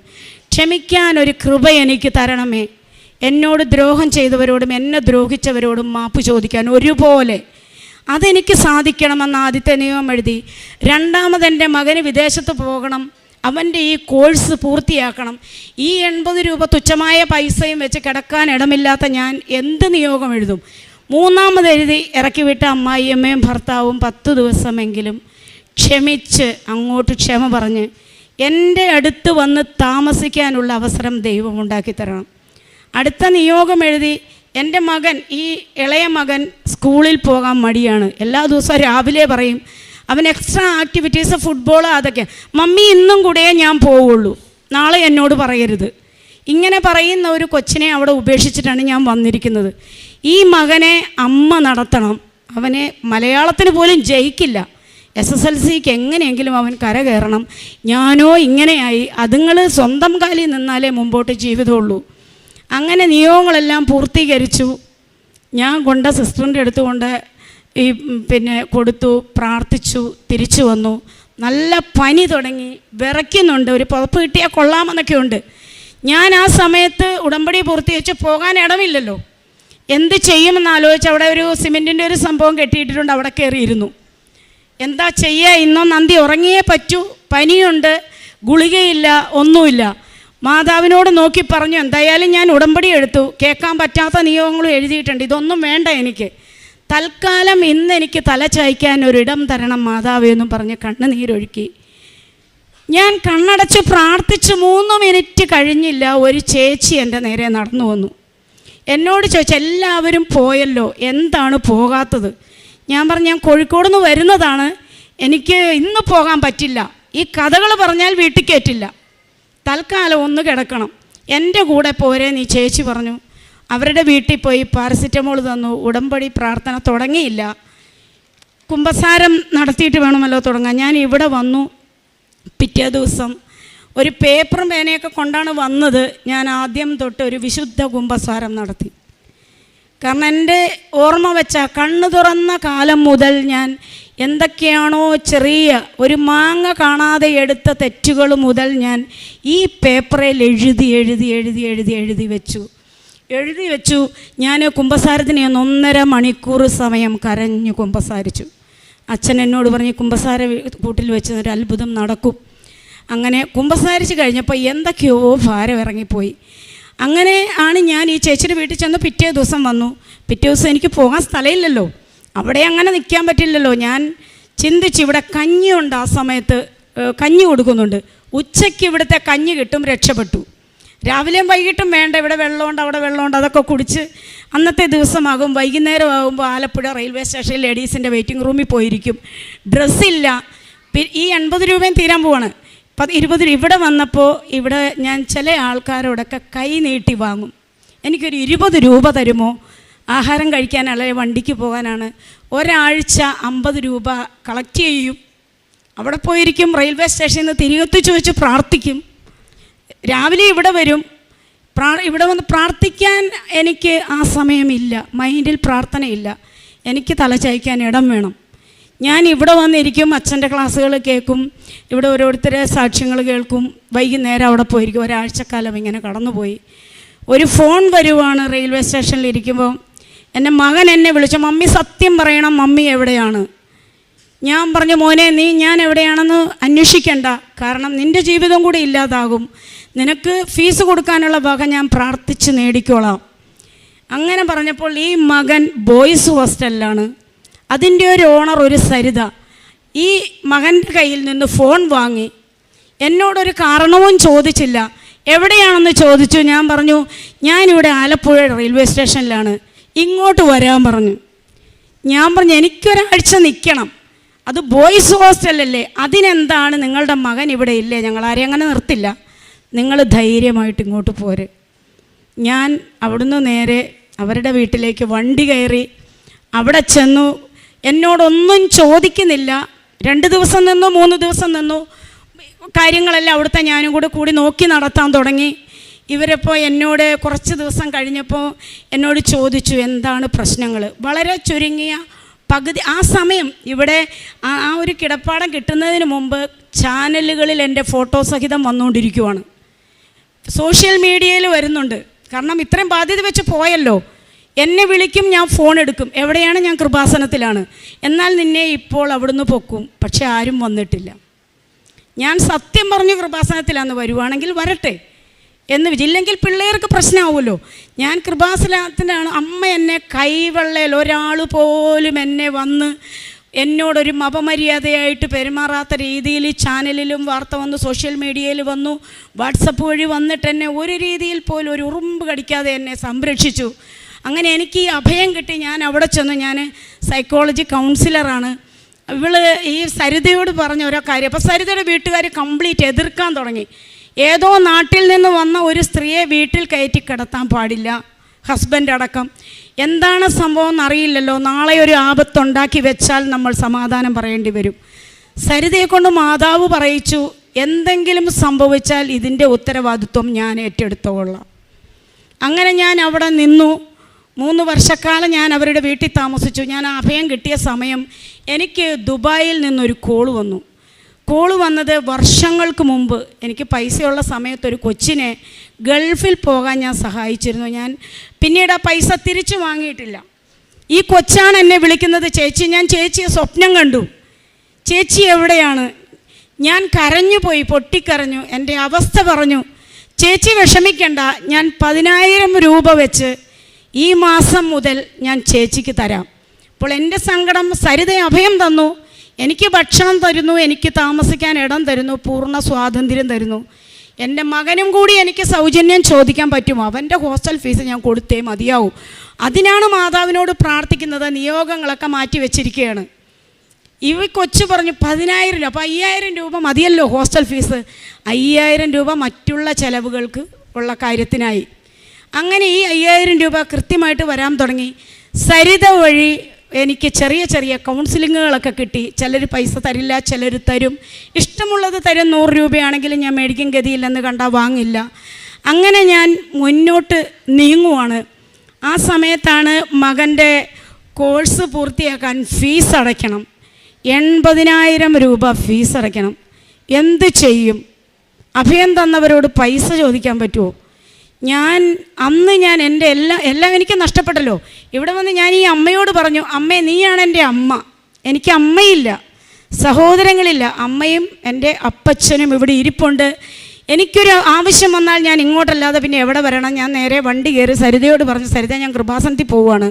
ക്ഷമിക്കാനൊരു കൃപ എനിക്ക് തരണമേ. എന്നോട് ദ്രോഹം ചെയ്തവരോടും എന്നെ ദ്രോഹിച്ചവരോടും മാപ്പ് ചോദിക്കാൻ ഒരുപോലെ അതെനിക്ക് സാധിക്കണമെന്ന് ആദ്യത്തെ നിയമം എഴുതി. രണ്ടാമത് എൻ്റെ മകന് വിദേശത്ത് പോകണം, അവൻ്റെ ഈ കോഴ്സ് പൂർത്തിയാക്കണം. ഈ 80 രൂപ തുച്ഛമായ പൈസയും വെച്ച് കിടക്കാൻ ഇടമില്ലാത്ത ഞാൻ എന്ത് നിയോഗം എഴുതും? മൂന്നാമത് എഴുതി ഇറക്കി വിട്ട അമ്മായിയമ്മയും ഭർത്താവും 10 ദിവസമെങ്കിലും ക്ഷമിച്ച് അങ്ങോട്ട് ക്ഷമ പറഞ്ഞ് എൻ്റെ അടുത്ത് വന്ന് താമസിക്കാനുള്ള അവസരം ദൈവം ഉണ്ടാക്കി തരണം. അടുത്ത നിയോഗം എഴുതി എൻ്റെ മകൻ, ഈ ഇളയ മകൻ സ്കൂളിൽ പോകാൻ മടിയാണ്. എല്ലാ ദിവസവും രാവിലെ പറയും, അവൻ എക്സ്ട്രാ ആക്ടിവിറ്റീസ്, ഫുട്ബോൾ, അതൊക്കെ. മമ്മി ഇന്നും കൂടെ ഞാൻ പോവുള്ളൂ, നാളെ എന്നോട് പറയരുത്. ഇങ്ങനെ പറയുന്ന ഒരു കൊച്ചിനെ അവിടെ ഉപേക്ഷിച്ചിട്ടാണ് ഞാൻ വന്നിരിക്കുന്നത്. ഈ മകനെ അമ്മ നടത്തണം. അവനെ മലയാളത്തിന് പോലും ജയിക്കില്ല. SSLCക്ക് എങ്ങനെയെങ്കിലും അവൻ കരകയറണം. ഞാനോ ഇങ്ങനെയായി. അതുങ്ങൾ സ്വന്തം കാലിൽ നിന്നാലേ മുമ്പോട്ട് ജീവിതമുള്ളൂ. അങ്ങനെ നിയോഗങ്ങളെല്ലാം പൂർത്തീകരിച്ചു. ഞാൻ സിസ്റ്ററിൻ്റെ അടുത്തുകൊണ്ട് കൊടുത്തു, പ്രാർത്ഥിച്ചു, തിരിച്ചു വന്നു. നല്ല പനി തുടങ്ങി, വിറയ്ക്കുന്നുണ്ട്. ഒരു പുതപ്പ് കിട്ടിയാൽ കൊള്ളാമെന്നൊക്കെ ഉണ്ട്. ഞാൻ ആ സമയത്ത് ഉടമ്പടി പൂർത്തീകരിച്ച് പോകാൻ ഇടമില്ലല്ലോ. എന്ത് ചെയ്യുമെന്ന് ആലോചിച്ച് അവിടെ ഒരു സിമെൻറ്റിൻ്റെ ഒരു സംഭവം കെട്ടിയിട്ടിട്ടുണ്ട്, അവിടെ കയറിയിരുന്നു. എന്താ ചെയ്യുക? ഇന്നോ നന്ദി ഉറങ്ങിയേ പറ്റൂ, പനിയുണ്ട്, ഗുളികയില്ല, ഒന്നുമില്ല. മാതാവിനോട് നോക്കി പറഞ്ഞു, എന്തായാലും ഞാൻ ഉടമ്പടി എടുത്തു, കേൾക്കാൻ പറ്റാത്ത നിയോഗങ്ങളും എഴുതിയിട്ടുണ്ട്, ഇതൊന്നും വേണ്ട എനിക്ക്. തൽക്കാലം ഇന്ന് എനിക്ക് തല ചായ്ക്കാൻ ഒരിടം തരണം മാതാവേ എന്നും പറഞ്ഞ് കണ്ണുനീരൊഴുക്കി. ഞാൻ കണ്ണടച്ച് പ്രാർത്ഥിച്ച് 3 മിനിറ്റ് കഴിഞ്ഞില്ല, ഒരു ചേച്ചി എൻ്റെ നേരെ നടന്നു വന്നു. എന്നോട് ചോദിച്ചു, എല്ലാവരും പോയല്ലോ, എന്താണ് പോകാത്തത്? ഞാൻ പറഞ്ഞു, ഞാൻ കോഴിക്കോട് നിന്ന് വരുന്നതാണ്, എനിക്ക് ഇന്ന് പോകാൻ പറ്റില്ല. ഈ കഥകൾ പറഞ്ഞാൽ വീട്ടിൽ കയറ്റില്ല, തൽക്കാലം ഒന്ന് കിടക്കണം, എൻ്റെ കൂടെ പോരെ നീ. ചേച്ചി പറഞ്ഞു. അവരുടെ വീട്ടിൽ പോയി പാരസിറ്റമോൾ തന്നു. ഉടമ്പടി പ്രാർത്ഥന തുടങ്ങിയില്ല, കുമ്പസാരം നടത്തിയിട്ട് വേണമല്ലോ തുടങ്ങാൻ. ഞാൻ ഇവിടെ വന്നു. പിറ്റേ ദിവസം ഒരു പേപ്പറും പേനയൊക്കെ കൊണ്ടാണ് വന്നത്. ഞാൻ ആദ്യം തൊട്ട് ഒരു വിശുദ്ധ കുമ്പസാരം നടത്തി. കാരണം എൻ്റെ ഓർമ്മ വെച്ച കണ്ണ് തുറന്ന കാലം മുതൽ ഞാൻ എന്തൊക്കെയാണോ ചെറിയ ഒരു മാങ്ങ കാണാതെ എടുത്ത തെറ്റുകൾ മുതൽ ഞാൻ ഈ പേപ്പറിൽ എഴുതി വെച്ചു. ഞാൻ കുമ്പസാരത്തിന് 1.5 മണിക്കൂർ സമയം കരഞ്ഞു കുമ്പസാരിച്ചു. അച്ഛൻ എന്നോട് പറഞ്ഞ്, കുമ്പസാര കൂട്ടിൽ വെച്ച് ഒരു അത്ഭുതം നടക്കും. അങ്ങനെ കുമ്പസാരിച്ച് കഴിഞ്ഞപ്പോൾ എന്തൊക്കെയോ ഭാരം ഇറങ്ങിപ്പോയി. അങ്ങനെ ആണ് ഞാൻ ഈ ചേച്ചിയുടെ വീട്ടിൽ ചെന്ന് പിറ്റേ ദിവസം വന്നു. പിറ്റേ ദിവസം എനിക്ക് പോകാൻ സ്ഥലമില്ലല്ലോ, അവിടെ അങ്ങനെ നിൽക്കാൻ പറ്റില്ലല്ലോ. ഞാൻ ചിന്തിച്ച്, ഇവിടെ കഞ്ഞിയുണ്ട്, ആ സമയത്ത് കഞ്ഞി കൊടുക്കുന്നുണ്ട്, ഉച്ചയ്ക്ക് ഇവിടുത്തെ കഞ്ഞി കിട്ടും, രക്ഷപ്പെട്ടു. രാവിലെയും വൈകിട്ടും വേണ്ട, ഇവിടെ വെള്ളമുണ്ട് അവിടെ വെള്ളമുണ്ട്, അതൊക്കെ കുടിച്ച് അന്നത്തെ ദിവസമാകും. വൈകുന്നേരം ആകുമ്പോൾ ആലപ്പുഴ റെയിൽവേ സ്റ്റേഷനിൽ ലേഡീസിൻ്റെ വെയിറ്റിംഗ് റൂമിൽ പോയിരിക്കും. ഡ്രസ്സില്ല. ഈ 80 രൂപയും തീരാൻ പോവാണ്. 20 രൂപ. ഇവിടെ വന്നപ്പോൾ ഇവിടെ ഞാൻ ചില ആൾക്കാരോടൊക്കെ കൈ നീട്ടി വാങ്ങും. എനിക്കൊരു 20 രൂപ തരുമോ? ആഹാരം കഴിക്കാനല്ല, വണ്ടിക്ക് പോകാനാണ്. ഒരാഴ്ച 50 രൂപ കളക്ട് ചെയ്യും. അവിടെ പോയിരിക്കും. റെയിൽവേ സ്റ്റേഷനിൽ നിന്ന് തിരികെത്തി ചോദിച്ച് പ്രാർത്ഥിക്കും. രാവിലെ ഇവിടെ വരും. ഇവിടെ വന്ന് പ്രാർത്ഥിക്കാൻ എനിക്ക് ആ സമയമില്ല. മൈൻഡിൽ പ്രാർത്ഥനയില്ല. എനിക്ക് തലചായ്ക്കാൻ ഇടം വേണം. ഞാൻ ഇവിടെ വന്നിരിക്കും, അച്ഛൻ്റെ ക്ലാസ്സുകൾ കേൾക്കും, ഇവിടെ ഓരോരുത്തരെ സാക്ഷ്യങ്ങൾ കേൾക്കും. വൈകുന്നേരം അവിടെ പോയിരിക്കും. ഒരാഴ്ചക്കാലം ഇങ്ങനെ കടന്നുപോയി. ഒരു ഫോൺ വരുവാണ് റെയിൽവേ സ്റ്റേഷനിൽ ഇരിക്കുമ്പോൾ. എൻ്റെ മകൻ എന്നെ വിളിച്ചു, മമ്മി സത്യം പറയണം, മമ്മി എവിടെയാണ്? ഞാൻ പറഞ്ഞു, മോനെ നീ ഞാൻ എവിടെയാണെന്ന് അന്വേഷിക്കണ്ട, കാരണം നിൻ്റെ ജീവിതം കൂടി ഇല്ലാതാകും. നിനക്ക് ഫീസ് കൊടുക്കാനുള്ള വക ഞാൻ പ്രാർത്ഥിച്ച് നേടിക്കോളാം. അങ്ങനെ പറഞ്ഞപ്പോൾ ഈ മകൻ ബോയ്സ് ഹോസ്റ്റലിലാണ്. അതിൻ്റെ ഒരു ഓണർ ഒരു സരിത ഈ മകൻ്റെ കയ്യിൽ നിന്ന് ഫോൺ വാങ്ങി. എന്നോടൊരു കാരണവും ചോദിച്ചില്ല. എവിടെയാണെന്ന് ചോദിച്ചു. ഞാൻ പറഞ്ഞു, ഞാനിവിടെ ആലപ്പുഴ റെയിൽവേ സ്റ്റേഷനിലാണ്, ഇങ്ങോട്ട് വരാൻ പറഞ്ഞു. ഞാൻ പറഞ്ഞു, എനിക്കൊരാഴ്ച നിൽക്കണം, അത് ബോയ്സ് ഹോസ്റ്റലല്ലേ, അതിനെന്താണ്, നിങ്ങളുടെ മകൻ ഇവിടെ ഇല്ലേ, ഞങ്ങളാരെയും അങ്ങനെ നിർത്തില്ല, നിങ്ങൾ ധൈര്യമായിട്ട് ഇങ്ങോട്ട് പോരെ. ഞാൻ അവിടുന്ന് നേരെ അവരുടെ വീട്ടിലേക്ക് വണ്ടി കയറി. അവിടെ ചെന്നു. എന്നോടൊന്നും ചോദിക്കുന്നില്ല. 2 ദിവസം നിന്നു, 3 ദിവസം നിന്നു. കാര്യങ്ങളെല്ലാം അവിടുത്തെ ഞാനും കൂടി നോക്കി നടത്താൻ തുടങ്ങി. ഇവരിപ്പോൾ എന്നോട് കുറച്ച് ദിവസം കഴിഞ്ഞപ്പോൾ എന്നോട് ചോദിച്ചു, എന്താണ് പ്രശ്നങ്ങൾ. വളരെ ചുരുങ്ങിയ പകുതി ആ സമയം ഇവിടെ ആ ഒരു കിടപ്പാടം കിട്ടുന്നതിന് മുമ്പ് ചാനലുകളിൽ എൻ്റെ ഫോട്ടോ സഹിതം വന്നുകൊണ്ടിരിക്കുവാണ്. സോഷ്യൽ മീഡിയയിൽ വരുന്നുണ്ട്. കാരണം ഇത്രയും ബാധ്യത വെച്ച് പോയല്ലോ. എന്നെ വിളിക്കും, ഞാൻ ഫോൺ എടുക്കും. എവിടെയാണ്? ഞാൻ കൃപാസനത്തിലാണ്. എന്നാൽ നിന്നെ ഇപ്പോൾ അവിടുന്ന് പൊക്കും. പക്ഷെ ആരും വന്നിട്ടില്ല. ഞാൻ സത്യം പറഞ്ഞു കൃപാസനത്തിലാന്ന്, വരുവാണെങ്കിൽ വരട്ടെ എന്ന് ഇല്ലെങ്കിൽ പിള്ളേർക്ക് പ്രശ്നമാവുമല്ലോ. ഞാൻ കൃപാസനത്തിലാണ്. അമ്മ എന്നെ കൈവെള്ളയിൽ ഒരാൾ പോലും എന്നെ വന്ന് എന്നോടൊരു അപമര്യാദയായിട്ട് പെരുമാറാത്ത രീതിയിൽ ചാനലിലും വാർത്ത വന്നു, സോഷ്യൽ മീഡിയയിൽ വന്നു, വാട്സപ്പ് വഴി വന്നിട്ട് എന്നെ ഒരു രീതിയിൽ പോലും ഒരു ഉറുമ്പ് കടിക്കാതെ എന്നെ സംരക്ഷിച്ചു. അങ്ങനെ എനിക്ക് ഈ അഭയം കിട്ടി. ഞാൻ അവിടെ ചെന്നു. ഞാൻ സൈക്കോളജി കൗൺസിലറാണ്. ഇവള് ഈ സരിതയോട് പറഞ്ഞ ഓരോ കാര്യം. അപ്പോൾ സരിതയുടെ വീട്ടുകാർ കംപ്ലീറ്റ് എതിർക്കാൻ തുടങ്ങി. ഏതോ നാട്ടിൽ നിന്ന് വന്ന ഒരു സ്ത്രീയെ വീട്ടിൽ കയറ്റി കിടത്താൻ പാടില്ല, ഹസ്ബൻഡ് അടക്കം. എന്താണ് സംഭവം എന്നറിയില്ലല്ലോ, നാളെ ഒരു ആപത്തുണ്ടാക്കി വെച്ചാൽ നമ്മൾ സമാധാനം പറയേണ്ടി വരും. സരിതയെ കൊണ്ട് മാതാവ് പറയിച്ചു, എന്തെങ്കിലും സംഭവിച്ചാൽ ഇതിൻ്റെ ഉത്തരവാദിത്വം ഞാൻ ഏറ്റെടുത്തോളാം. അങ്ങനെ ഞാൻ അവിടെ നിന്നു. 3 വർഷക്കാലം ഞാൻ അവരുടെ വീട്ടിൽ താമസിച്ചു. ഞാൻ അഭയം കിട്ടിയ സമയം എനിക്ക് ദുബായിൽ നിന്നൊരു കോള് വന്നു. കോള് വന്നത് വർഷങ്ങൾക്ക് മുമ്പ് എനിക്ക് പൈസയുള്ള സമയത്തൊരു കൊച്ചിനെ ഗൾഫിൽ പോകാൻ ഞാൻ സഹായിച്ചിരുന്നു. ഞാൻ പിന്നീട് ആ പൈസ തിരിച്ചു വാങ്ങിയിട്ടില്ല. ഈ കൊച്ചാണ് എന്നെ വിളിക്കുന്നത്, ചേച്ചി. ഞാൻ ചേച്ചിയെ സ്വപ്നം കണ്ടു, ചേച്ചി എവിടെയാണ്? ഞാൻ കരഞ്ഞു പോയി, പൊട്ടിക്കരഞ്ഞു, എൻ്റെ അവസ്ഥ പറഞ്ഞു. ചേച്ചി വിഷമിക്കണ്ട, ഞാൻ 10,000 രൂപ വെച്ച് ഈ മാസം മുതൽ ഞാൻ ചേച്ചിക്ക് തരാം. അപ്പോൾ എൻ്റെ സങ്കടം, സരിത അഭയം തന്നു, എനിക്ക് ഭക്ഷണം തരുന്നു, എനിക്ക് താമസിക്കാൻ ഇടം തരുന്നു, പൂർണ്ണ സ്വാതന്ത്ര്യം തരുന്നു. എൻ്റെ മകനും കൂടി എനിക്ക് സൗജന്യം ചോദിക്കാൻ പറ്റുമോ? അവൻ്റെ ഹോസ്റ്റൽ ഫീസ് ഞാൻ കൊടുത്തേ മതിയാവും. അതിനാണ് മാതാവിനോട് പ്രാർത്ഥിക്കുന്നത്. നിയോഗങ്ങളൊക്കെ മാറ്റി വെച്ചിരിക്കുകയാണ്. ഈ കൊച്ചു പറഞ്ഞു 10,000 രൂപ. അപ്പോൾ 5,000 രൂപ മതിയല്ലോ ഹോസ്റ്റൽ ഫീസ്. 5,000 രൂപ മറ്റുള്ള ചിലവുകൾക്ക് ഉള്ള കാര്യത്തിനായി. അങ്ങനെ ഈ 5,000 രൂപ കൃത്യമായിട്ട് വരാൻ തുടങ്ങി. സരിത വഴി എനിക്ക് ചെറിയ ചെറിയ കൗൺസിലിങ്ങുകളൊക്കെ കിട്ടി. ചിലർ പൈസ തരില്ല, ചിലർ തരും. ഇഷ്ടമുള്ളത് തരും. 100 രൂപയാണെങ്കിലും ഞാൻ മേടിക്കും, ഗതിയില്ലെന്ന് കണ്ടാൽ വാങ്ങില്ല. അങ്ങനെ ഞാൻ മുന്നോട്ട് നീങ്ങുവാണ്. ആ സമയത്താണ് മകൻ്റെ കോഴ്സ് പൂർത്തിയാക്കാൻ ഫീസ് അടയ്ക്കണം. 80,000 രൂപ ഫീസ് അടയ്ക്കണം. എന്ത് ചെയ്യും? അഭയം തന്നവരോട് പൈസ ചോദിക്കാൻ പറ്റുമോ? അന്ന് ഞാൻ എൻ്റെ എല്ലാം എനിക്ക് നഷ്ടപ്പെട്ടല്ലോ. ഇവിടെ വന്ന് ഞാൻ ഈ അമ്മയോട് പറഞ്ഞു, അമ്മേ നീയാണ് എൻ്റെ അമ്മ, എനിക്ക് അമ്മയില്ല, സഹോദരങ്ങളില്ല. അമ്മയും എൻ്റെ അപ്പച്ചനും ഇവിടെ ഇരിപ്പുണ്ട്. എനിക്കൊരു ആവശ്യം വന്നാൽ ഞാൻ ഇങ്ങോട്ടല്ലാതെ പിന്നെ എവിടെ വരണം? ഞാൻ നേരെ വണ്ടി കയറി സരിതയോട് പറഞ്ഞു, സരിത ഞാൻ കൃപാസനത്തിൽ പോവുകയാണ്,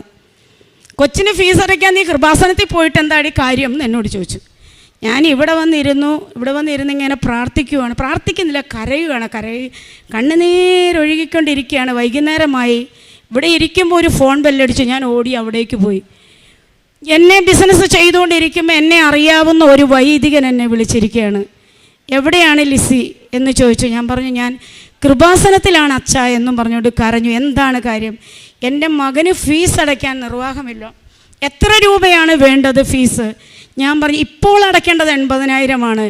കൊച്ചിന് ഫീസ് അടയ്ക്കാൻ നീ കൃപാസനത്തിൽ പോയിട്ട് എന്താടി കാര്യം എന്ന് എന്നോട് ചോദിച്ചു. ഞാൻ ഇവിടെ വന്നിരുന്ന് ഇങ്ങനെ പ്രാർത്ഥിക്കുന്നില്ല, കരയുകയാണ്. കണ്ണുനീരൊഴുകിക്കൊണ്ടിരിക്കുകയാണ്. വൈകുന്നേരമായി. ഇവിടെ ഇരിക്കുമ്പോൾ ഒരു ഫോൺ ബെല്ലടിച്ചു. ഞാൻ ഓടി അവിടേക്ക് പോയി. എന്നെ ബിസിനസ് ചെയ്തുകൊണ്ടിരിക്കുമ്പോൾ എന്നെ അറിയാവുന്ന ഒരു വൈദികൻ എന്നെ വിളിച്ചിരിക്കുകയാണ്. എവിടെയാണ് ലിസി എന്ന് ചോദിച്ചു. ഞാൻ പറഞ്ഞു ഞാൻ കൃപാസനത്തിലാണ് അച്ഛാ എന്നും പറഞ്ഞുകൊണ്ട് കരഞ്ഞു. എന്താണ് കാര്യം? എൻ്റെ മകന് ഫീസ് അടയ്ക്കാൻ നിർവാഹമില്ല. എത്ര രൂപയാണ് വേണ്ടത് ഫീസ്? ഞാൻ പറഞ്ഞു ഇപ്പോൾ അടയ്ക്കേണ്ടത് 80,000